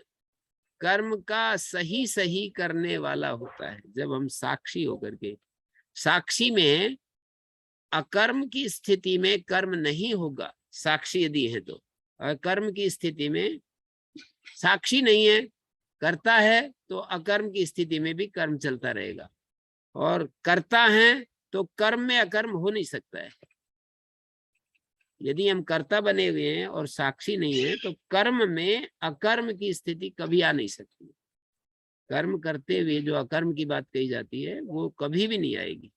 कर्म का सही सही करने वाला होता है जब हम साक्षी होकर के। साक्षी में अकर्म की स्थिति में कर्म नहीं होगा, साक्षी यदि है तो। और कर्म की स्थिति में साक्षी नहीं है, करता है, तो अकर्म की स्थिति में भी कर्म चलता रहेगा। और करता है तो कर्म में अकर्म हो नहीं सकता है। यदि हम कर्ता बने हुए हैं और साक्षी नहीं है तो कर्म में अकर्म की स्थिति कभी आ नहीं सकती। कर्म करते हुए जो अकर्म की बात कही जाती है वो कभी भी नहीं आएगी।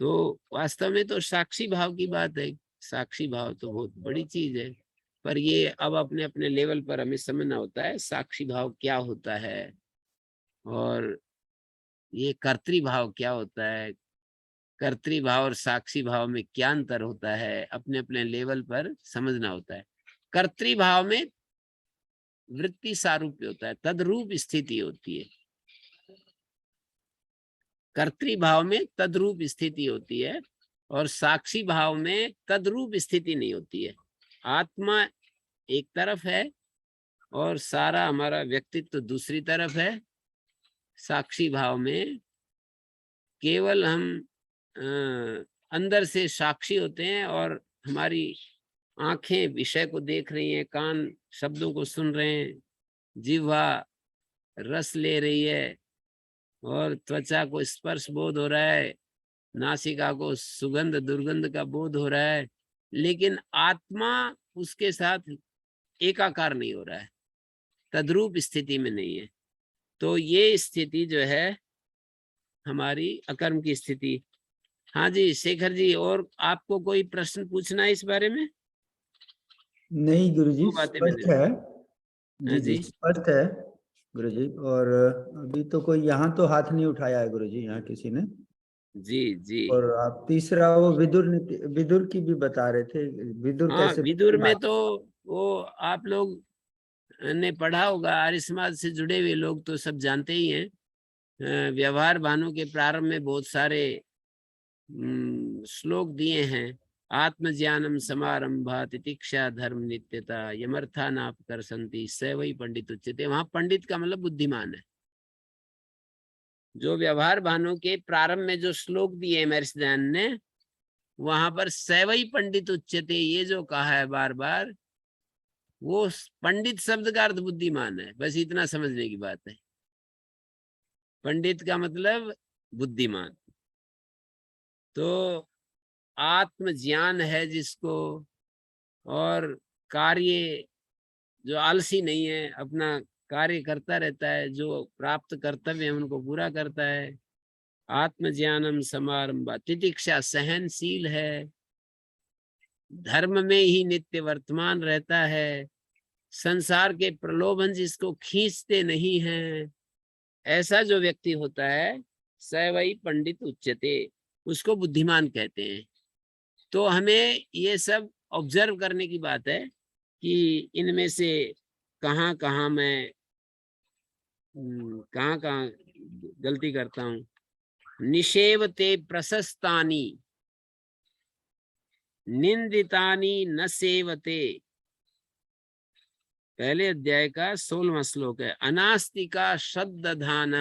तो वास्तव में तो साक्षी भाव की बात है। साक्षी भाव तो बहुत बड़ी चीज है, पर ये अब अपने अपने लेवल पर हमें समझना होता है साक्षी भाव क्या होता है और ये कर्तृभाव क्या होता है, कर्तृभाव और साक्षी भाव में क्या अंतर होता है, अपने अपने लेवल पर समझना होता है। कर्तृभाव में वृत्ति सारूप्य होता है, तद्रूप स्थिति होती है। कर्तृभाव में तद्रूप स्थिति होती है और साक्षी भाव में तद्रूप स्थिति नहीं होती है। आत्मा एक तरफ है और सारा हमारा व्यक्तित्व दूसरी तरफ है। साक्षी भाव में केवल हम अंदर से साक्षी होते हैं और हमारी आंखें विषय को देख रही हैं, कान शब्दों को सुन रहे हैं, जिह्वा रस ले रही है और त्वचा को स्पर्श बोध हो रहा है, नासिका को सुगंध दुर्गंध का बोध हो रहा है, लेकिन आत्मा उसके साथ एकाकार नहीं हो रहा है, तद्रूप स्थिति में नहीं है। तो ये स्थिति जो है हमारी अकर्म की स्थिति। हाँ जी शेखर जी, और आपको कोई प्रश्न पूछना है इस बारे में? नहीं गुरुजी, दो बातें स्पष्ट मैंने। है। हाँ जी जी, जी स्पष्ट है गुरुजी। और अभी तो कोई यहाँ तो हाथ नहीं उठाया है गुरुजी, यहाँ किसी ने। जी जी। और आप तीसरा वो विदुर की भी बता रहे थे, विदुर हाँ कैसे? विदुर में तो वो आप लोग ने पढ़ा होगा, आर्य समाज से जुड़े हुए लोग तो सब जानते ही हैं। व्यवहार भानु के प्रारंभ में बहुत सारे श्लोक दिए हैं। आत्मज्ञानम समारंभा तितिक्षा धर्म नित्यता यमर्था नाप कर संति स वही पंडित उच्चते। वहां पंडित का मतलब बुद्धिमान है। जो व्यवहार भानु के प्रारंभ में जो श्लोक दिए महर्षि दयानंद ने, वहां पर सैवई पंडित उच्चते ये जो कहा है बार बार, वो पंडित शब्द का अर्थ बुद्धिमान है, बस इतना समझने की बात है। पंडित का मतलब बुद्धिमान। तो आत्म ज्ञान है जिसको, और कार्य जो आलसी नहीं है, अपना कार्य करता रहता है, जो प्राप्त कर्तव्य है उनको पूरा करता है। आत्म ज्ञानम समारंभ, तितिक्षा सहनशील है, धर्म में ही नित्य वर्तमान रहता है, संसार के प्रलोभन जिसको खींचते नहीं हैं, ऐसा जो व्यक्ति होता है स वही पंडित उच्यते, उसको बुद्धिमान कहते हैं। तो हमें ये सब ऑब्जर्व करने की बात है कि इनमें से कहाँ कहाँ मैं कहाँ कहाँ गलती करता हूँ। निषेवते प्रशस्तानि निंदितानि न सेवते, पहले अध्याय का 16वां श्लोक है। अनास्तिका श्रद्धान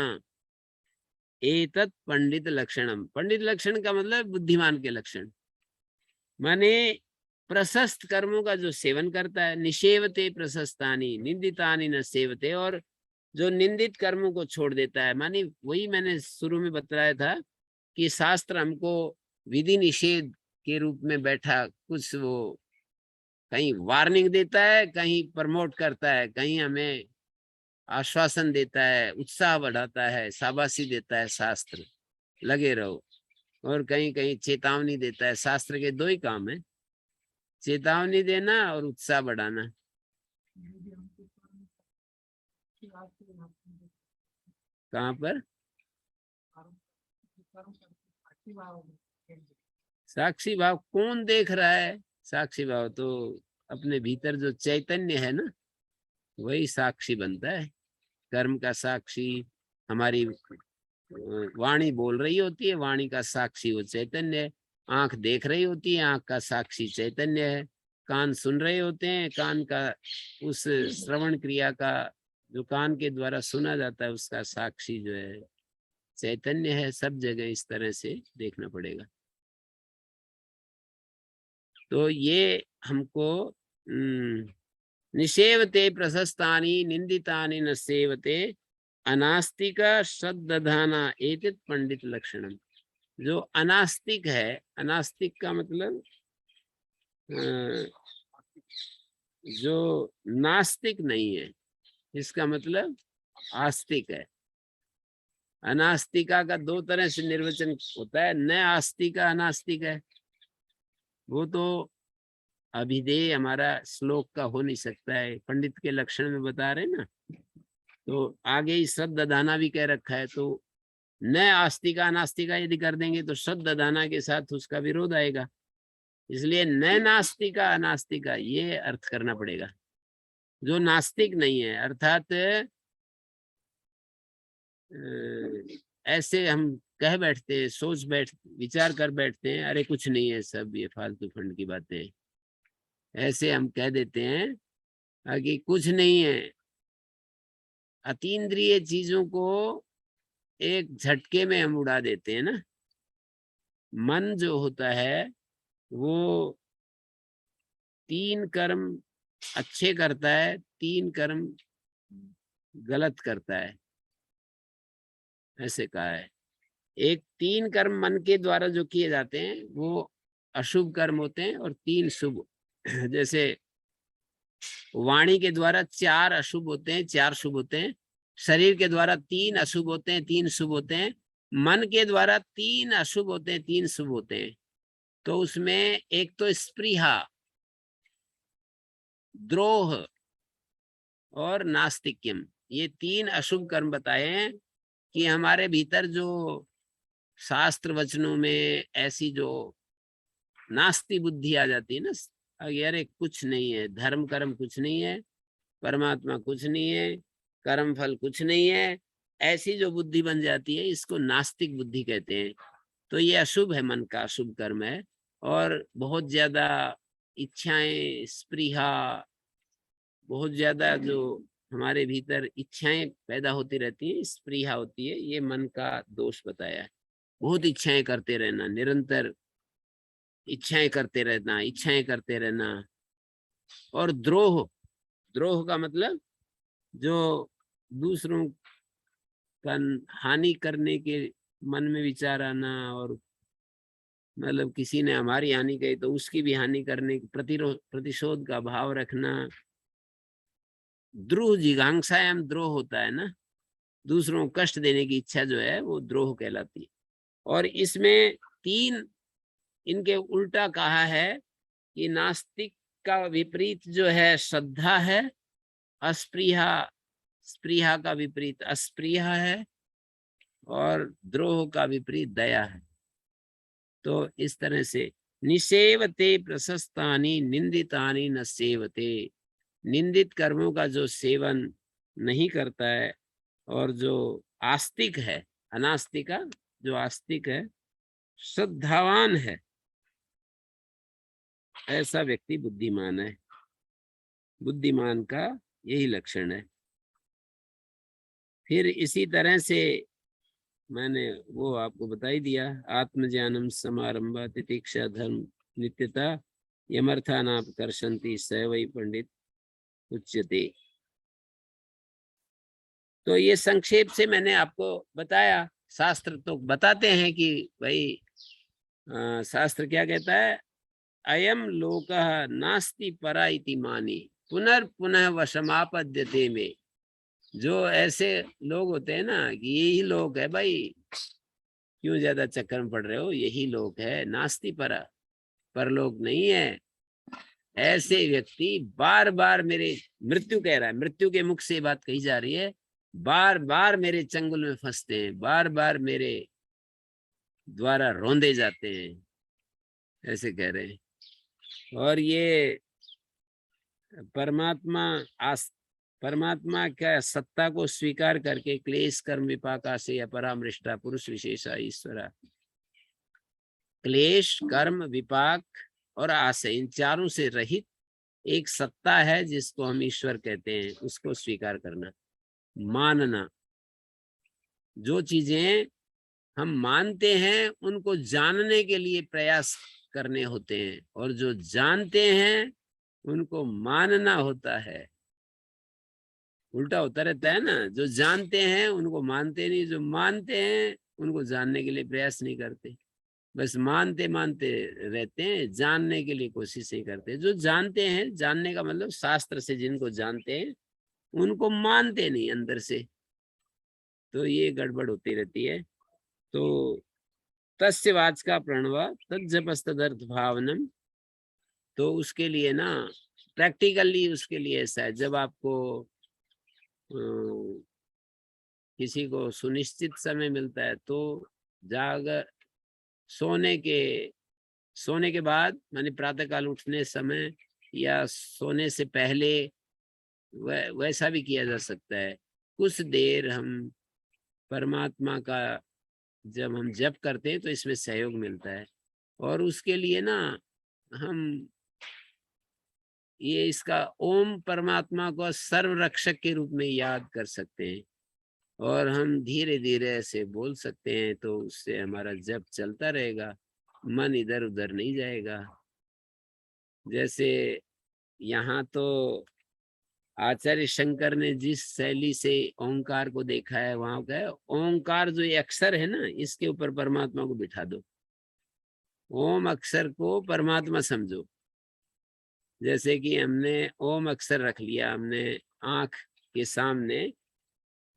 एतत् पंडित लक्षणम। पंडित लक्षण का मतलब बुद्धिमान के लक्षण, माने प्रशस्त कर्मों का जो सेवन करता है। निषेवते प्रशस्तानि निंदितानि न सेवते, और जो निंदित कर्मों को छोड़ देता है। माने वही मैंने शुरू में बताया था कि शास्त्र हमको विधि निषेध के रूप में बैठा, कुछ वो कहीं वार्निंग देता है, कहीं प्रमोट करता है, कहीं हमें आश्वासन देता है, उत्साह बढ़ाता है, शाबाशी देता है शास्त्र, लगे रहो, और कहीं कहीं चेतावनी देता है। शास्त्र के दो ही काम है, चेतावनी देना और उत्साह बढ़ाना। कहाँ पर? साक्षी भाव कौन देख रहा है? साक्षी भाव तो अपने भीतर जो चैतन्य है ना, वही साक्षी बनता है। कर्म का साक्षी हमारी वाणी बोल रही होती है, वाणी का साक्षी वो चैतन्य है। आंख देख रही होती है, आंख का साक्षी चैतन्य है। कान सुन रहे होते हैं, कान का उस श्रवण क्रिया का जो कान के द्वारा सुना जाता है, उसका साक्षी जो है चैतन्य है। सब जगह इस तरह से देखना पड़ेगा। तो ये हमको निषेवते प्रशस्तानि निंदितानि न सेवते अनास्तिका श्रद्धाना एतत् पंडित लक्षणम। जो अनास्तिक है, अनास्तिक का मतलब जो नास्तिक नहीं है, इसका मतलब आस्तिक है। अनास्तिका का दो तरह से निर्वचन होता है। न आस्तिका अनास्तिक है, वो तो अभिधेय हमारा श्लोक का हो नहीं सकता है, पंडित के लक्षण में बता रहे ना। तो आगे ही श्रद्धाना भी कह रखा है, तो न आस्तिका नास्तिका यदि कर देंगे तो श्रद्धाना के साथ उसका विरोध आएगा। इसलिए न नास्तिका अनास्तिका ये अर्थ करना पड़ेगा। जो नास्तिक नहीं है, अर्थात ऐसे हम कह बैठते हैं, विचार कर बैठते हैं, अरे कुछ नहीं है, सब ये फालतू फंड की बातें, ऐसे हम कह देते हैं कि कुछ नहीं है। अतीन्द्रिय चीजों को एक झटके में हम उड़ा देते हैं ना। मन जो होता है वो 3 कर्म अच्छे करता है, 3 कर्म गलत करता है, ऐसे कहा है। एक 3 कर्म मन के द्वारा जो किए जाते हैं वो अशुभ कर्म होते हैं, और 3 शुभ। जैसे वाणी के द्वारा 4 अशुभ होते हैं, 4 शुभ होते हैं। शरीर के द्वारा 3 अशुभ होते हैं, 3 शुभ होते हैं। मन के द्वारा 3 अशुभ होते हैं, 3 शुभ होते हैं। तो उसमें एक तो स्पृहा, द्रोह और नास्तिक्यम, ये 3 अशुभ कर्म बताए हैं कि हमारे भीतर जो शास्त्र वचनों में ऐसी जो नास्ति बुद्धि आ जाती है ना, अरे कुछ नहीं है, धर्म कर्म कुछ नहीं है, परमात्मा कुछ नहीं है, कर्म फल कुछ नहीं है, ऐसी जो बुद्धि बन जाती है, इसको नास्तिक बुद्धि कहते हैं। तो ये अशुभ है, मन का अशुभ कर्म है। और बहुत ज्यादा इच्छाएं, स्पृहा, बहुत ज्यादा जो हमारे भीतर इच्छाएं पैदा होती रहती हैं, स्पृहा होती है, ये मन का दोष बताया है। बहुत इच्छाएं करते रहना, निरंतर इच्छाएं करते रहना, इच्छाएं करते रहना। और द्रोह, द्रोह का मतलब जो दूसरों का हानि करने के मन में विचार आना, और मतलब किसी ने हमारी हानि कही तो उसकी भी हानि करने, प्रतिशोध का भाव रखना, द्रोह जिघांसायाम द्रोह होता है ना, दूसरों को कष्ट देने की इच्छा जो है वो द्रोह कहलाती है। और इसमें 3 इनके उल्टा कहा है कि नास्तिक का विपरीत जो है श्रद्धा है, अस्पृहा, स्पृहा का विपरीत अस्पृहा है, और द्रोह का विपरीत दया है। तो इस तरह से निसेवते प्रशस्तानि निंदितानि न सेवते, निंदित कर्मों का जो सेवन नहीं करता है, और जो आस्तिक है, अनास्तिका जो आस्तिक है, श्रद्धावान है, ऐसा व्यक्ति बुद्धिमान है। बुद्धिमान का यही लक्षण है। फिर इसी तरह से मैंने वो आपको बता ही दिया, आत्मज्ञानम समारंभ तितिक्षा धर्म नित्यता यमर्थानाप कर्षन्ति स वै पंडित उच्यते। तो ये संक्षेप से मैंने आपको बताया। शास्त्र तो बताते हैं कि भाई शास्त्र क्या कहता है, अयम लोकः नास्ति परा इति मानी पुनर्पुनः वशमापद्यते में। जो ऐसे लोग होते हैं ना कि यही लोग है भाई, क्यों ज्यादा चक्कर में पड़ रहे हो, यही लोग है, नास्ति परा, परलोक नहीं है। ऐसे व्यक्ति बार बार मेरे, मृत्यु कह रहा है, मृत्यु के मुख से बात कही जा रही है, बार बार मेरे चंगुल में फंसते हैं, बार बार मेरे द्वारा रौंदे जाते हैं, ऐसे कह रहे हैं। और ये परमात्मा क्या सत्ता को स्वीकार करके क्लेश कर्म विपाका से अपरामृष्टा पुरुष विशेषा ईश्वरा, क्लेश कर्म विपाक और आशय, इन चारों से रहित एक सत्ता है जिसको हम ईश्वर कहते हैं, उसको स्वीकार करना, मानना। जो चीजें हम मानते हैं उनको जानने के लिए प्रयास करने होते हैं, और जो जानते हैं उनको मानना होता है। उल्टा होता रहता है ना, जो जानते हैं उनको मानते नहीं, जो मानते हैं उनको जानने के लिए प्रयास नहीं करते, बस मानते मानते रहते हैं, जानने के लिए कोशिश नहीं करते। जो जानते हैं, जानने का मतलब शास्त्र से जिनको जानते हैं उनको मानते नहीं अंदर से, तो ये गड़बड़ होती रहती है। तो तस्य वाचका प्रणवा तज्जपस्तदर्थ भावनम, तो उसके लिए ना प्रैक्टिकली उसके लिए ऐसा है, जब आपको किसी को सुनिश्चित समय मिलता है तो जागर सोने के बाद माने प्रातःकाल उठने समय या सोने से पहले वैसा भी किया जा सकता है। कुछ देर हम परमात्मा का जब हम जप करते हैं तो इसमें सहयोग मिलता है, और उसके लिए ना हम ये इसका ओम परमात्मा को सर्वरक्षक के रूप में याद कर सकते हैं, और हम धीरे धीरे ऐसे बोल सकते हैं, तो उससे हमारा जप चलता रहेगा, मन इधर उधर नहीं जाएगा। जैसे यहाँ तो आचार्य शंकर ने जिस शैली से ओंकार को देखा है, वहां का ओंकार जो ये अक्षर है ना, इसके ऊपर परमात्मा को बिठा दो, ओम अक्षर को परमात्मा समझो। जैसे कि हमने ओम अक्षर रख लिया हमने आंख के सामने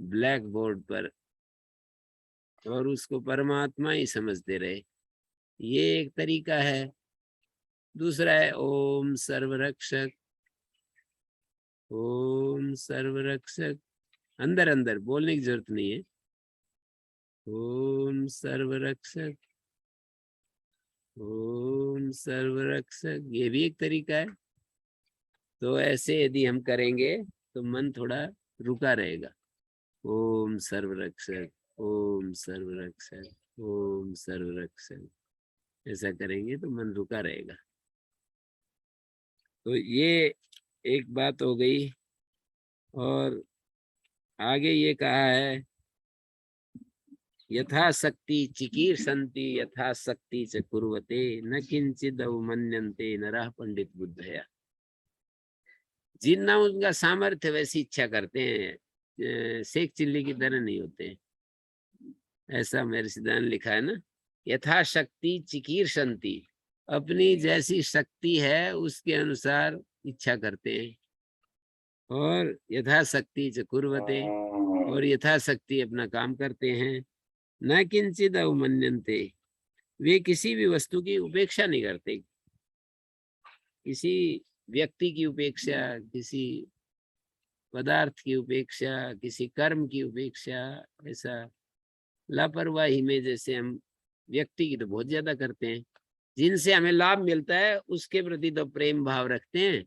ब्लैक बोर्ड पर, और उसको परमात्मा ही समझते रहे, ये एक तरीका है। दूसरा है ओम सर्वरक्षक, ओम सर्वरक्षक, अंदर अंदर बोलने की जरूरत नहीं है, ओम सर्वरक्षक, ओम सर्वरक्षक, ये भी एक तरीका है। तो ऐसे यदि हम करेंगे तो मन थोड़ा रुका रहेगा। ओम सर्वरक्षक, ओम सर्वरक्षक, ओम सर्वरक्षक, ऐसा करेंगे तो मन रुका रहेगा। तो ये एक बात हो गई। और आगे ये कहा है यथाशक्ति चिकीर्षन्ति यथाशक्ति च कुर्वते न किंचिद अवमन्यन्ते नरः पंडित बुद्धया। जितना उनका सामर्थ्य वैसी इच्छा करते हैं, शेख चिल्ली की तरह नहीं होते। ऐसा मेरे सिद्धांत लिखा है ना, यथाशक्ति चिकीर्षन्ति, अपनी जैसी शक्ति है उसके अनुसार इच्छा करते हैं, और यथाशक्ति च कुर्वते, और यथाशक्ति अपना काम करते हैं। न किंचित अवमन्यन्ते, वे किसी भी वस्तु की उपेक्षा नहीं करते, किसी व्यक्ति की उपेक्षा, किसी पदार्थ की उपेक्षा, किसी कर्म की उपेक्षा, ऐसा लापरवाही में जैसे हम व्यक्ति की तो बहुत ज्यादा करते हैं, जिनसे हमें लाभ मिलता है उसके प्रति तो प्रेम भाव रखते हैं,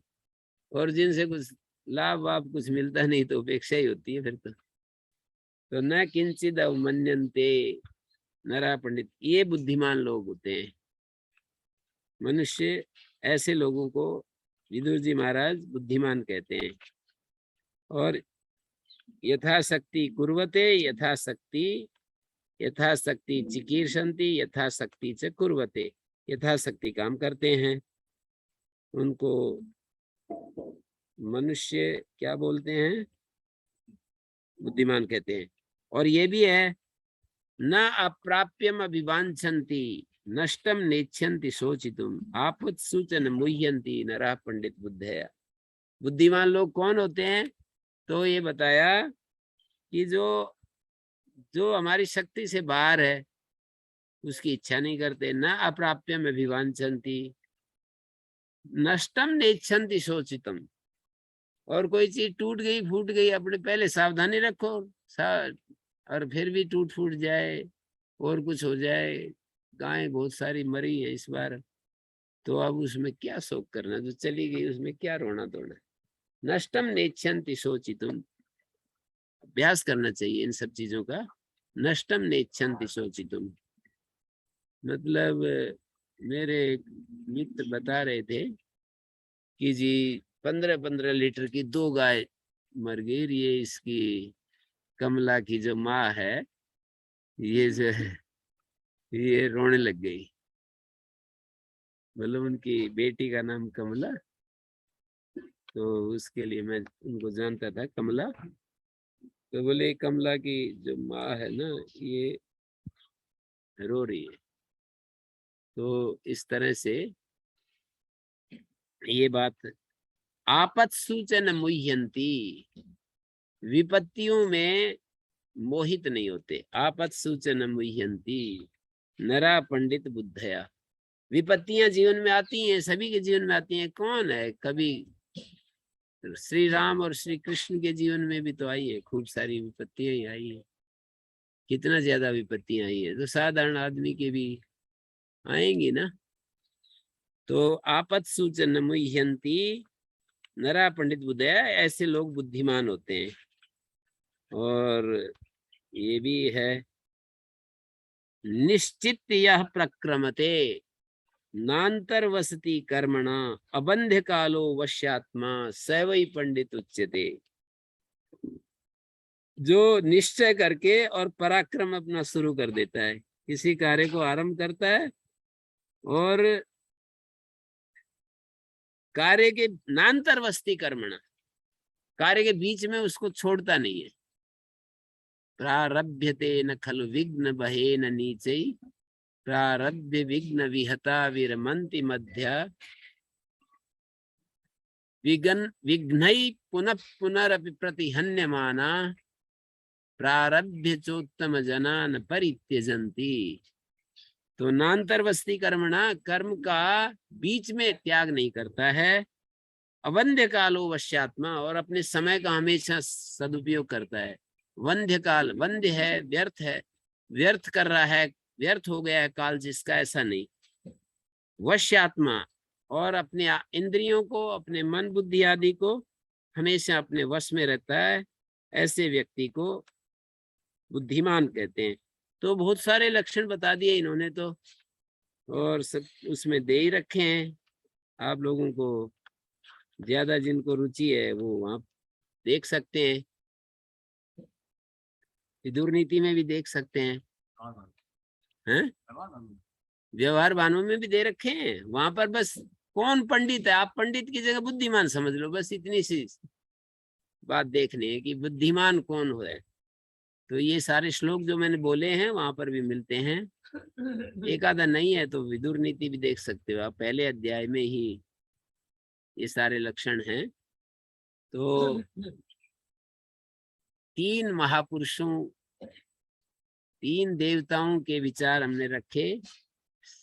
और जिनसे कुछ लाभ वाभ कुछ मिलता नहीं तो उपेक्षा ही होती है फिर तो न किंचित अवमन्यन्ते नरा पंडित, ये बुद्धिमान लोग होते हैं मनुष्य। ऐसे लोगों को विदुर जी महाराज बुद्धिमान कहते हैं। और यथाशक्ति कुर्वते, यथाशक्ति चिकीर्षन्ति, यथाशक्ति च कुर्वते, यथाशक्ति काम करते हैं। उनको मनुष्य क्या बोलते हैं, बुद्धिमान कहते हैं। और ये भी है, न अप्राप्यम अभिवांछन्ति नष्टम नेच्छन्ति शोचितुम आपत्सु च न मुह्यन्ति नरः पंडित बुद्धया। बुद्धिमान लोग कौन होते हैं, तो ये बताया कि जो हमारी शक्ति से बाहर है उसकी इच्छा नहीं करते। न अप्राप्यम अभिवांछन्ति नष्टम नेच्छन्ति शोचितम, और कोई चीज टूट गई फूट गई अपने पहले सावधानी रखो, और फिर भी टूट फूट जाए और कुछ हो जाए, गायें बहुत सारी मरी है इस बार, तो अब उसमें क्या शोक करना, जो चली गई उसमें क्या रोना धोना। नष्टम नेच्छन्ति शोचितुम, अभ्यास करना चाहिए इन सब चीजों का। नष्टम नेच्छन्ति शोचितुम मतलब मेरे एक मित्र बता रहे थे कि जी 15-15 लीटर की 2 गाय मर गई, ये इसकी कमला की जो माँ है ये जो है ये रोने लग गई। मतलब उनकी बेटी का नाम कमला, तो उसके लिए मैं उनको जानता था कमला, तो बोले कमला की जो माँ है ना ये रो रही है। तो इस तरह से ये बात, आपत सूचन मुह्यंती, विपत्तियों में मोहित नहीं होते। आपत सूचन मुह्यंती नरा पंडित बुद्धया, विपत्तियां जीवन में आती हैं, सभी के जीवन में आती हैं। कौन है, कभी श्री राम और श्री कृष्ण के जीवन में भी तो आई है, खूब सारी विपत्तियां ही आई है, कितना ज्यादा विपत्तियां आई है, तो साधारण आदमी के भी आएंगी ना। तो आपत सूचन मुह्यंती नरा पंडित बुद्धया, ऐसे लोग बुद्धिमान होते हैं। और ये भी है, निश्चित यह प्रक्रमते नांतर्वसति कर्मणा अबंध्य कालो वश्यात्मा सवै पंडित उच्यते। जो निश्चय करके और पराक्रम अपना शुरू कर देता है, किसी कार्य को आरंभ करता है और कार्य के नांतर्वस्ती कर्मणा, कार्य के बीच में उसको छोड़ता नहीं है। प्रारभ्यते न खलु विघ्न बहेन नीचै प्रारभ्य विघ्न विहता विरमन्ति मध्य विघ्नै पुनः पुनरपि प्रतिहन्यमाना प्रारभ्य चोत्तम जनान परित्यजन्ति। तो नांतर्वस्ती कर्मणा, कर्म का बीच में त्याग नहीं करता है। अवंध्य कालो वश्यात्मा, और अपने समय का हमेशा सदुपयोग करता है। वंध्य काल, वंध्य है व्यर्थ है, व्यर्थ कर रहा है, व्यर्थ हो गया है काल जिसका, ऐसा नहीं। वश्यात्मा, और अपने इंद्रियों को, अपने मन बुद्धि आदि को हमेशा अपने वश में रहता है, ऐसे व्यक्ति को बुद्धिमान कहते हैं। तो बहुत सारे लक्षण बता दिए इन्होंने तो, और सब उसमें दे ही रखे हैं। आप लोगों को ज्यादा जिनको रुचि है वो वहां देख सकते हैं, विदुर नीति में भी देख सकते हैं, हैं व्यवहार वानों में भी दे रखे हैं। वहां पर बस कौन पंडित है, आप पंडित की जगह बुद्धिमान समझ लो, बस इतनी सी बात देखनी है कि बुद्धिमान कौन हो है। तो ये सारे श्लोक जो मैंने बोले हैं वहां पर भी मिलते हैं, एक आधा नहीं है तो विदुर नीति भी देख सकते हो आप, पहले अध्याय में ही ये सारे लक्षण हैं। तो 3 महापुरुषों, 3 देवताओं के विचार हमने रखे।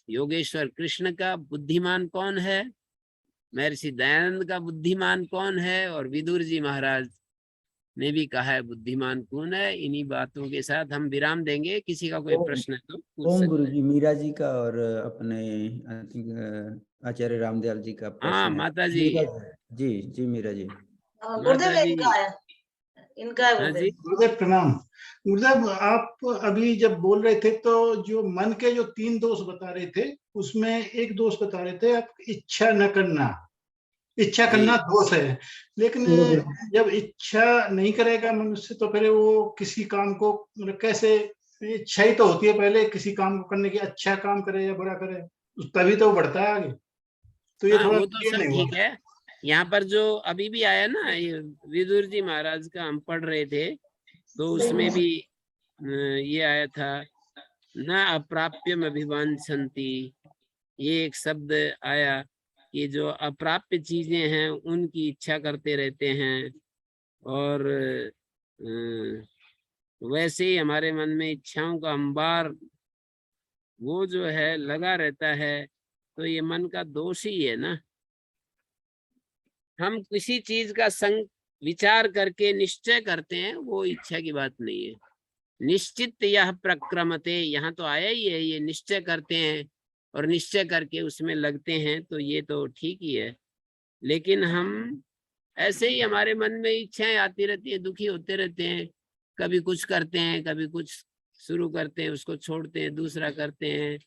योगेश्वर कृष्ण का बुद्धिमान कौन है, महर्षि दयानंद का बुद्धिमान कौन है, और विदुर जी महाराज ने भी कहा है बुद्धिमान कौन है। इन्हीं बातों के साथ हम विराम देंगे। किसी का कोई प्रश्न है तो पूछ ओम सकते गुरु हैं। जी, मीरा जी का और अपने I think, आचार्य रामदयाल जी का हाँ प्रश्न है। माता जी। जी जी मीरा जी। गुरुदेव माता जी। इनका है, इनका है हाँ जी। गुरुदेव। गुरुदेव प्रणाम। गुरुदेव आप अभी जब बोल रहे थे तो जो मन के जो 3 दोष बता रहे थे उसमें एक दोष बता रहे थे आप इच्छा न करना, इच्छा जी। करना दोष है, लेकिन जब इच्छा नहीं करेगा मनुष्य तो फिर वो किसी काम को मतलब कैसे, इच्छा ही तो होती है पहले किसी काम को करने की, अच्छा काम करे या बुरा करे तभी तो वो बढ़ता है आगे। तो ये हाँ थोड़ा वो तो क्लियर सब नहीं हुआ। ठीक है। यहाँ पर जो अभी भी आया ना, ये विदुर जी महाराज का हम पढ़ रहे थे, तो उसमें भी ये आया था, न अप्राप्यम अभिवांछन्ति, ये एक शब्द आया कि जो अप्राप्य चीजें हैं उनकी इच्छा करते रहते हैं। और वैसे ही हमारे मन में इच्छाओं का अंबार वो जो है लगा रहता है, तो ये मन का दोष ही है ना। हम किसी चीज का विचार करके निश्चय करते हैं, वो इच्छा की बात नहीं है। निश्चित यह प्रक्रमते, यहाँ तो आया ही है, ये निश्चय करते हैं और निश्चय करके उसमें लगते हैं, तो ये तो ठीक ही है। लेकिन हम ऐसे ही हमारे मन में इच्छाएं आती रहती है, दुखी होते रहते हैं, कभी कुछ करते हैं, कभी कुछ शुरू करते हैं, उसको छोड़ते हैं, दूसरा करते हैं।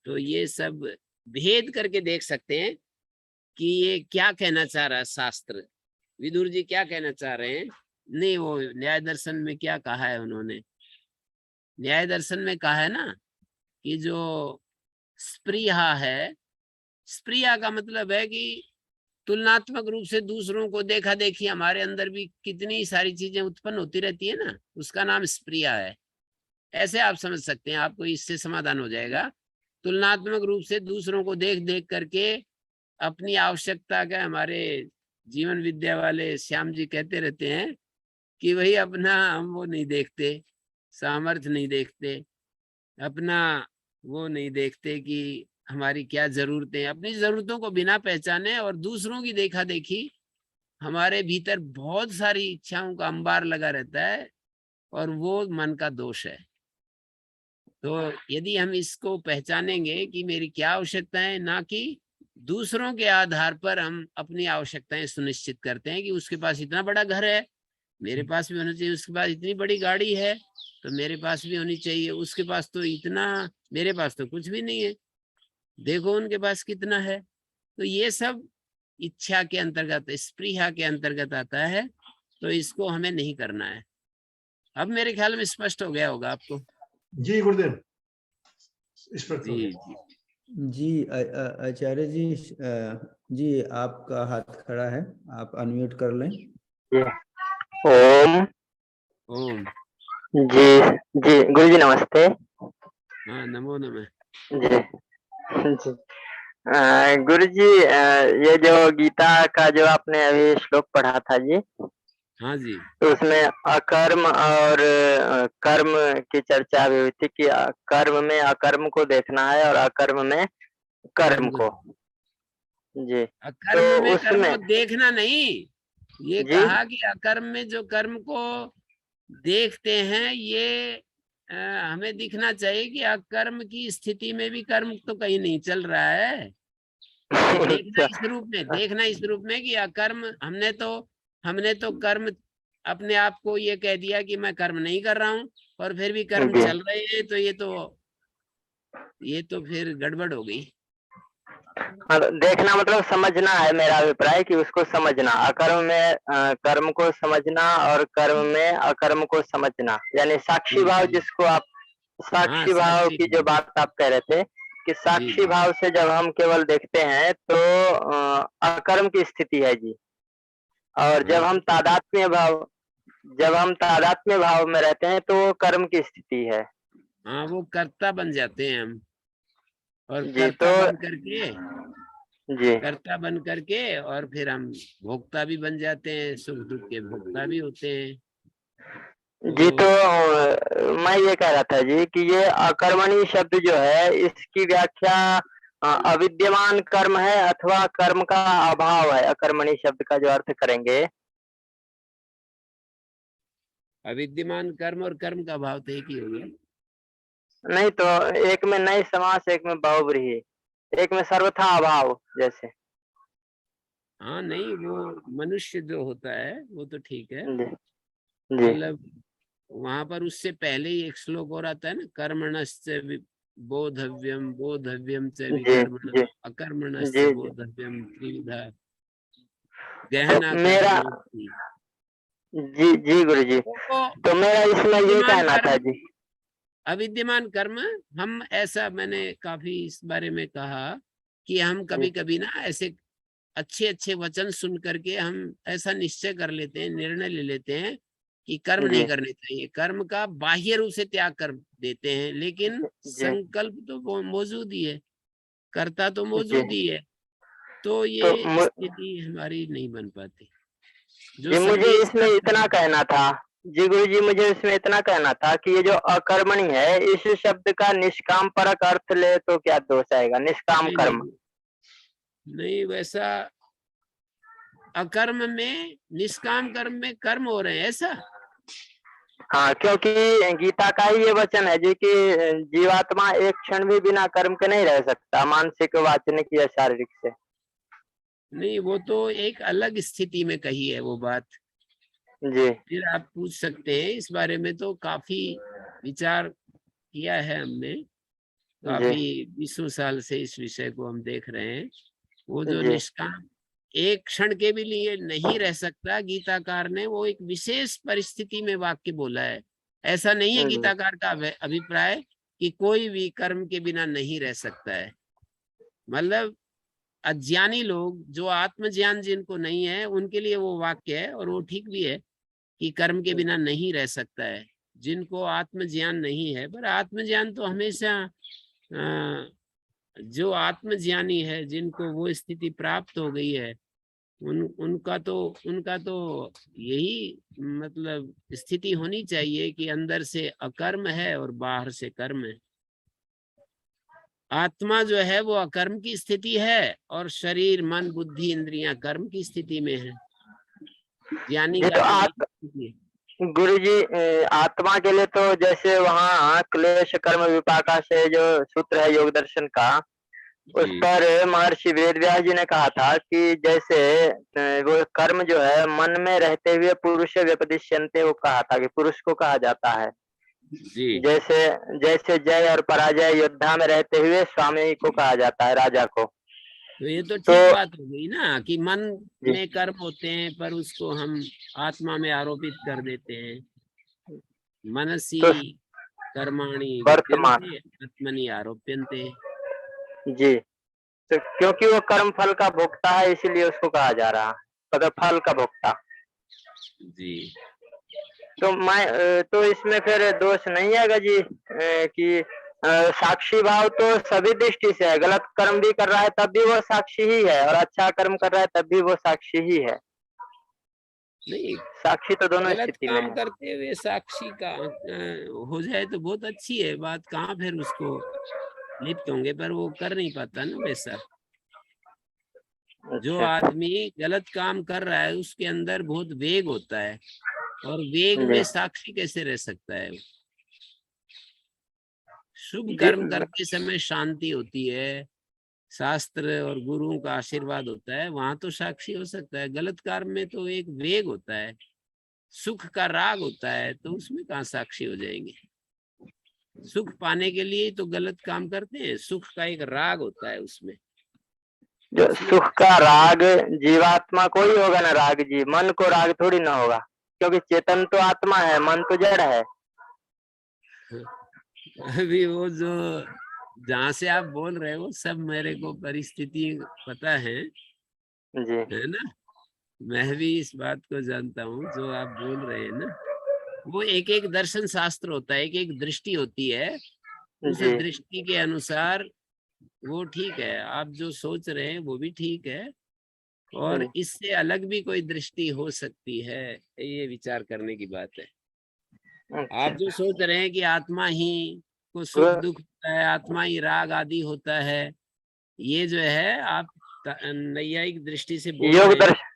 तो ये सब भेद करके देख सकते हैं कि ये क्या कहना चाह रहा है शास्त्र, विदुर जी क्या कहना चाह रहे हैं। नहीं, वो न्याय दर्शन में क्या कहा है उन्होंने, न्याय दर्शन में कहा है ना कि जो स्प्रिया है, स्प्रिया का मतलब है कि तुलनात्मक रूप से दूसरों को देखा देखी हमारे अंदर भी कितनी सारी चीजें उत्पन्न होती रहती है ना, उसका नाम स्प्रिया है। ऐसे आप समझ सकते हैं, आपको इससे समाधान हो जाएगा। तुलनात्मक रूप से दूसरों को देख देख करके अपनी आवश्यकता का, हमारे जीवन विद्या वाले श्याम जी कहते रहते हैं कि वही अपना हम वो नहीं देखते, सामर्थ्य नहीं देखते, अपना वो नहीं देखते कि हमारी क्या जरूरतें, अपनी जरूरतों को बिना पहचाने और दूसरों की देखा देखी हमारे भीतर बहुत सारी इच्छाओं का अंबार लगा रहता है, और वो मन का दोष है। तो यदि हम इसको पहचानेंगे कि मेरी क्या आवश्यकताएं, ना कि दूसरों के आधार पर हम अपनी आवश्यकताएं सुनिश्चित करते हैं कि उसके पास इतना बड़ा घर है, मेरे पास भी होना चाहिए, उसके पास इतनी बड़ी गाड़ी है तो मेरे पास भी होनी चाहिए, उसके पास तो इतना, मेरे पास तो कुछ भी नहीं है, देखो उनके पास कितना है। तो ये सब इच्छा के अंतर्गत, स्पृहा के अंतर्गत आता है, तो इसको हमें नहीं करना है। अब मेरे ख्याल में स्पष्ट हो गया होगा आपको। जी गुरुदेव, इस पर जी जी आचार्य जी, जी आपका हाथ खड़ा है, आप अनम्यूट कर लें। ओम। ओम। जी जी गुरु जी नमस्ते। हाँ नमो नमः। जी जी गुरु जी, ये जो गीता का जो आपने अभी श्लोक पढ़ा था जी, हाँ जी। तो उसमें अकर्म और कर्म की चर्चा भी हुई थी कि कर्म में अकर्म को देखना है और अकर्म में कर्म को। जी अकर्म में कर्म उसमें को देखना नहीं, ये जी कहा कि अकर्म में जो कर्म को देखते हैं, ये हमें दिखना चाहिए कि अकर्म की स्थिति में भी कर्म तो कहीं नहीं चल रहा है। ये देखना इस रूप में, देखना इस रूप में कि अकर्म, हमने तो कर्म अपने आप को ये कह दिया कि मैं कर्म नहीं कर रहा हूँ, और फिर भी कर्म जी। चल रहे हैं, तो ये तो फिर गड़बड़ हो गई। हाँ, देखना मतलब समझना है, मेरा अभिप्राय कि उसको समझना, अकर्म में कर्म को समझना और कर्म में अकर्म को समझना, यानी साक्षी भाव, जिसको आप साक्षी भाव की जो बात आप कह रहे थे कि साक्षी जी। भाव से जब हम केवल देखते हैं तो अकर्म की स्थिति है जी। और हाँ जब हम तादात्म्य भाव में रहते हैं तो वो कर्म की स्थिति है। हाँ, वो कर्ता बन जाते हैं हम, और जी तो जी कर्ता बन करके और फिर हम भोक्ता भी बन जाते हैं, सुख दुख के भोक्ता भी होते हैं। जी तो मैं ये कह रहा था जी कि ये अकर्मणी शब्द जो है इसकी व्याख्या अविद्यमान कर्म है अथवा कर्म का अभाव है। अकर्मणी शब्द का जो अर्थ करेंगे, अविद्यमान कर्म और कर्म का भाव तो एक ही हो गया। नहीं तो एक में नई समास, एक में बहुव्रीहि, एक में सर्वथा अभाव जैसे। हाँ नहीं, वो मनुष्य जो होता है वो तो ठीक है, जी जी मतलब वहां पर उससे पहले ही एक श्लोक और आता है ना, कर्मणस्य बोधव्यम बोधव्यम च जी विकर्मण जी अकर्मणस्य जी जी बोधव्यम त्रिविधा तो गहना मेरा कर्म। जी जी गुरु जी, तो तो मेरा इसमें ये अविद्यमान कहना था कर्म, जी। अविद्यमान कर्म, हम ऐसा, मैंने काफी इस बारे में कहा कि हम कभी कभी ना ऐसे अच्छे अच्छे वचन सुन करके हम ऐसा निश्चय कर लेते हैं, निर्णय ले लेते हैं कि कर्म जी नहीं करने चाहिए, कर्म का बाह्य रूप से त्याग कर देते हैं, लेकिन जी संकल्प तो वो मौजूद ही है, कर्ता तो जी मौजूद ही है। तो तो ये स्थिति हमारी नहीं बन पाती, जो जी मुझे संदेश इसमें का इतना कहना था जी गुरु जी, मुझे इसमें इतना कहना था कि ये जो अकर्मणी है इस शब्द का निष्काम परक अर्थ ले तो क्या दोष आएगा? निष्काम नहीं कर्म। नहीं नहीं, वैसा अकर्म में, निष्काम कर्म में कर्म हो रहे हैं ऐसा। हाँ, क्योंकि गीता का ही ये वचन है जी कि जीवात्मा एक क्षण भी बिना कर्म के नहीं रह सकता, मानसिक, वाचनिक या शारीरिक से। नहीं, वो तो एक अलग स्थिति में कही है वो बात, जी फिर आप पूछ सकते हैं, इस बारे में तो काफी विचार किया है हमने, जी काफी 20 साल से इस विषय को हम देख रहे हैं। वो जो जी निष्काम एक क्षण के भी लिए नहीं रह सकता, गीताकार ने वो एक विशेष परिस्थिति में वाक्य बोला है, ऐसा नहीं है जी गीताकार का अभिप्राय कि कोई भी कर्म के बिना नहीं रह सकता है। मतलब अज्ञानी लोग, जो आत्मज्ञान जिनको नहीं है, उनके लिए वो वाक्य है, और वो ठीक भी है कि कर्म के बिना नहीं रह सकता है। जिनको आत्मज्ञान नहीं है, पर आत्मज्ञान तो हमेशा जो आत्मज्ञानी है, जिनको वो स्थिति प्राप्त हो गई है, उनका तो यही मतलब स्थिति होनी चाहिए कि अंदर से अकर्म है और बाहर से कर्म है। आत्मा जो है वो अकर्म की स्थिति है, और शरीर, मन, बुद्धि, इंद्रियां कर्म की स्थिति में है। ज्ञानी जी का तो तो ये स्थिति है। गुरु जी, आत्मा के लिए तो जैसे वहाँ क्लेश कर्म विपाका से जो सूत्र है योग दर्शन का, उस जी पर महर्षि वेदव्यास जी ने कहा था कि जैसे वो कर्म जो है मन में रहते हुए पुरुष व्यपदिश्यन्ते, वो कहा था कि पुरुष को कहा जाता है। जी जैसे जैसे जय और पराजय योद्धा में रहते हुए स्वामी को कहा जाता है, राजा को। तो ये तो तो ठीक बात हो गई ना कि मन जी में कर्म होते हैं, पर उसको हम आत्मा में आरोपित कर देते हैं। मनसी तो कर्माणि वर्तमान विद्यन्ते आत्मनि आरोप्यन्ते। जी, तो क्योंकि वो कर्म फल का भोक्ता है इसीलिए उसको कहा जा रहा है, मतलब फल का भोक्ता। जी तो तो इसमें फिर दोष नहीं आएगा जी कि साक्षी भाव तो सभी दृष्टि से है, गलत कर्म भी कर रहा है तब भी वो साक्षी ही है, और अच्छा कर्म कर रहा है तब भी वो साक्षी ही है। नहीं, साक्षी तो दोनों गलत स्थिति में काम है। करते हुए साक्षी का हो जाए तो बहुत अच्छी है बात, कहाँ फिर उसको लिप्त होंगे, पर वो कर नहीं पाता ना वैसा। जो अच्छा आदमी गलत काम कर रहा है उसके अंदर बहुत वेग होता है, और वेग जी में साक्षी कैसे रह सकता है? शुभ जी कर्म करते समय शांति होती है, शास्त्र और गुरुओं का आशीर्वाद होता है, वहां तो साक्षी हो सकता है। गलत कर्म में तो एक वेग होता है, सुख का राग होता है, तो उसमें कहाँ साक्षी हो जाएंगे? सुख पाने के लिए तो गलत काम करते हैं, सुख का एक राग होता है उसमें, जो उसमें सुख का राग जीवात्मा को ही होगा ना राग जी, मन को राग थोड़ी ना होगा, क्योंकि चेतन तो आत्मा है, मन तो जड़ है। अभी वो जो जहाँ से आप बोल रहे हो सब मेरे को परिस्थिति पता है जी ना। मैं भी इस बात को जानता हूँ जो आप बोल रहे हैं ना, वो एक एक दर्शन शास्त्र होता है, एक एक दृष्टि होती है, उस जी दृष्टि के अनुसार वो ठीक है। आप जो सोच रहे हैं वो भी ठीक है, और जी। इससे अलग भी कोई दृष्टि हो सकती है, ये विचार करने की बात है। आप अच्छा जो सोच रहे हैं कि आत्मा ही को सुख गुरु दुख होता है, आत्मा ही राग आदि होता है, ये जो है आप नैयायिक दृष्टि से बोल योग रहे हैं। दर्शन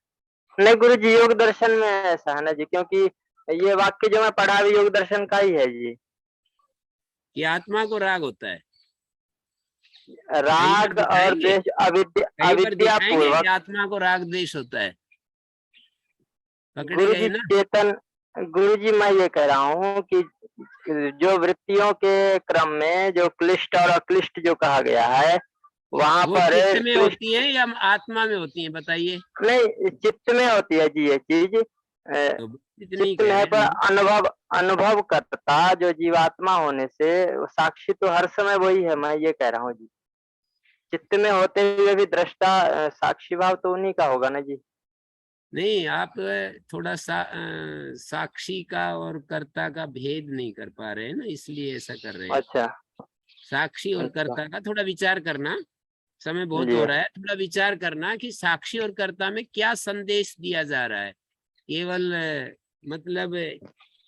नहीं गुरु जी, योग दर्शन में ऐसा है ना जी, क्योंकि ये वाक्य जो मैं पढ़ा भी योग दर्शन का ही है जी। कि आत्मा को राग होता है, कहीं पर राग और दिखाएंगे, द्वेष अविद्या कहीं पर अविद्या दिखाएंगे कि पूर्वक। आत्मा को राग द्वेष होता है? पकड़े गुरु गए जी ना। चेतन, गुरु जी मैं ये कह रहा हूँ कि जो वृत्तियों के क्रम में जो क्लिष्ट और अक्लिष्ट जो कहा गया है, वहां वो पर चित्त में क्लिष्ट होती है या आत्मा में होती है, बताइए। नहीं, चित्त में होती है जी ये चीज। तो इतनी ही चित्त कह में है, रहे हैं पर हम। अनुभव अनुभव करता जो जीवात्मा होने से साक्षी तो हर समय वही है, मैं ये कह रहा हूँ जी। चित्त में होते हुए भी दृष्टा साक्षी भाव तो उन्हीं का होगा ना जी। नहीं, आप थोड़ा साक्षी का और कर्ता का भेद नहीं कर पा रहे हैं ना, इसलिए ऐसा कर रहे हैं। अच्छा साक्षी और अच्छा कर्ता का थोड़ा विचार करना, समय बहुत जी हो रहा है, थोड़ा विचार करना कि साक्षी और कर्ता में क्या संदेश दिया जा रहा है। केवल मतलब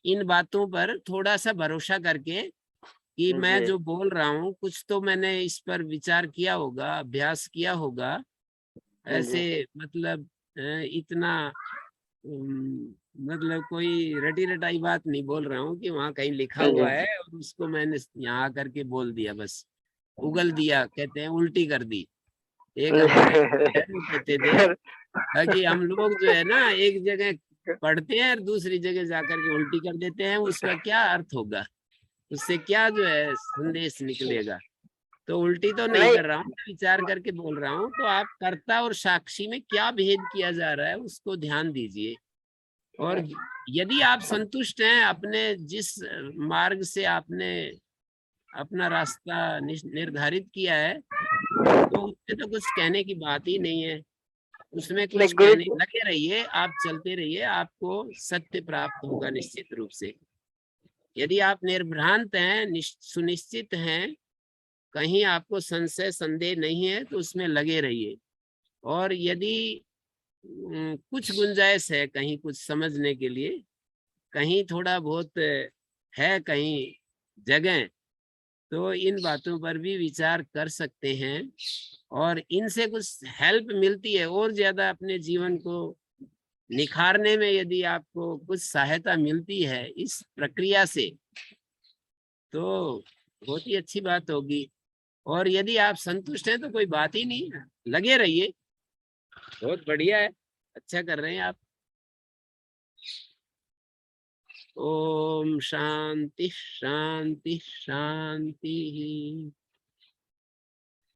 इन बातों पर थोड़ा सा भरोसा करके कि मैं जी जो बोल रहा हूँ कुछ तो मैंने इस पर विचार किया होगा, अभ्यास किया होगा, जी ऐसे मतलब इतना मतलब कोई रटी रटाई बात नहीं बोल रहा हूँ कि वहां कहीं लिखा जी हुआ है और उसको मैंने यहाँ करके बोल दिया, बस उगल दिया, कहते हैं उल्टी कर दी। एक हमारे है वो कहते थे कि हम लोग जो है ना एक जगह पढ़ते हैं और दूसरी जगह जाकर के उल्टी कर देते हैं, उसका क्या अर्थ होगा, उससे क्या जो है संदेश निकलेगा। तो उल्टी तो नहीं नहीं कर रहा हूँ, विचार करके बोल रहा हूँ। तो आप कर्ता और साक्षी में क्या भेद किया जा रहा है उसको ध्यान दीजिए। और यदि आप संतुष्ट हैं अपने जिस मार्ग से आपने अपना रास्ता निर्धारित किया है, तो उसमें तो कुछ कहने की बात ही नहीं है। उसमें नहीं कुछ गुरु कहने जी लगे रहिए, आप चलते रहिए, आपको सत्य प्राप्त होगा निश्चित रूप से। यदि आप निर्भ्रांत हैं, सुनिश्चित हैं, कहीं आपको संशय संदेह नहीं है, तो उसमें लगे रहिए। और यदि कुछ गुंजाइश है कहीं कुछ समझने के लिए, कहीं थोड़ा बहुत है कहीं जगह, तो इन बातों पर भी विचार कर सकते हैं। और इनसे कुछ हेल्प मिलती है और ज्यादा अपने जीवन को निखारने में, यदि आपको कुछ सहायता मिलती है इस प्रक्रिया से, तो बहुत ही अच्छी बात होगी। और यदि आप संतुष्ट हैं तो कोई बात ही नहीं है, लगे रहिए, बहुत बढ़िया है, अच्छा कर रहे हैं आप। ओम शांति शांति शांति।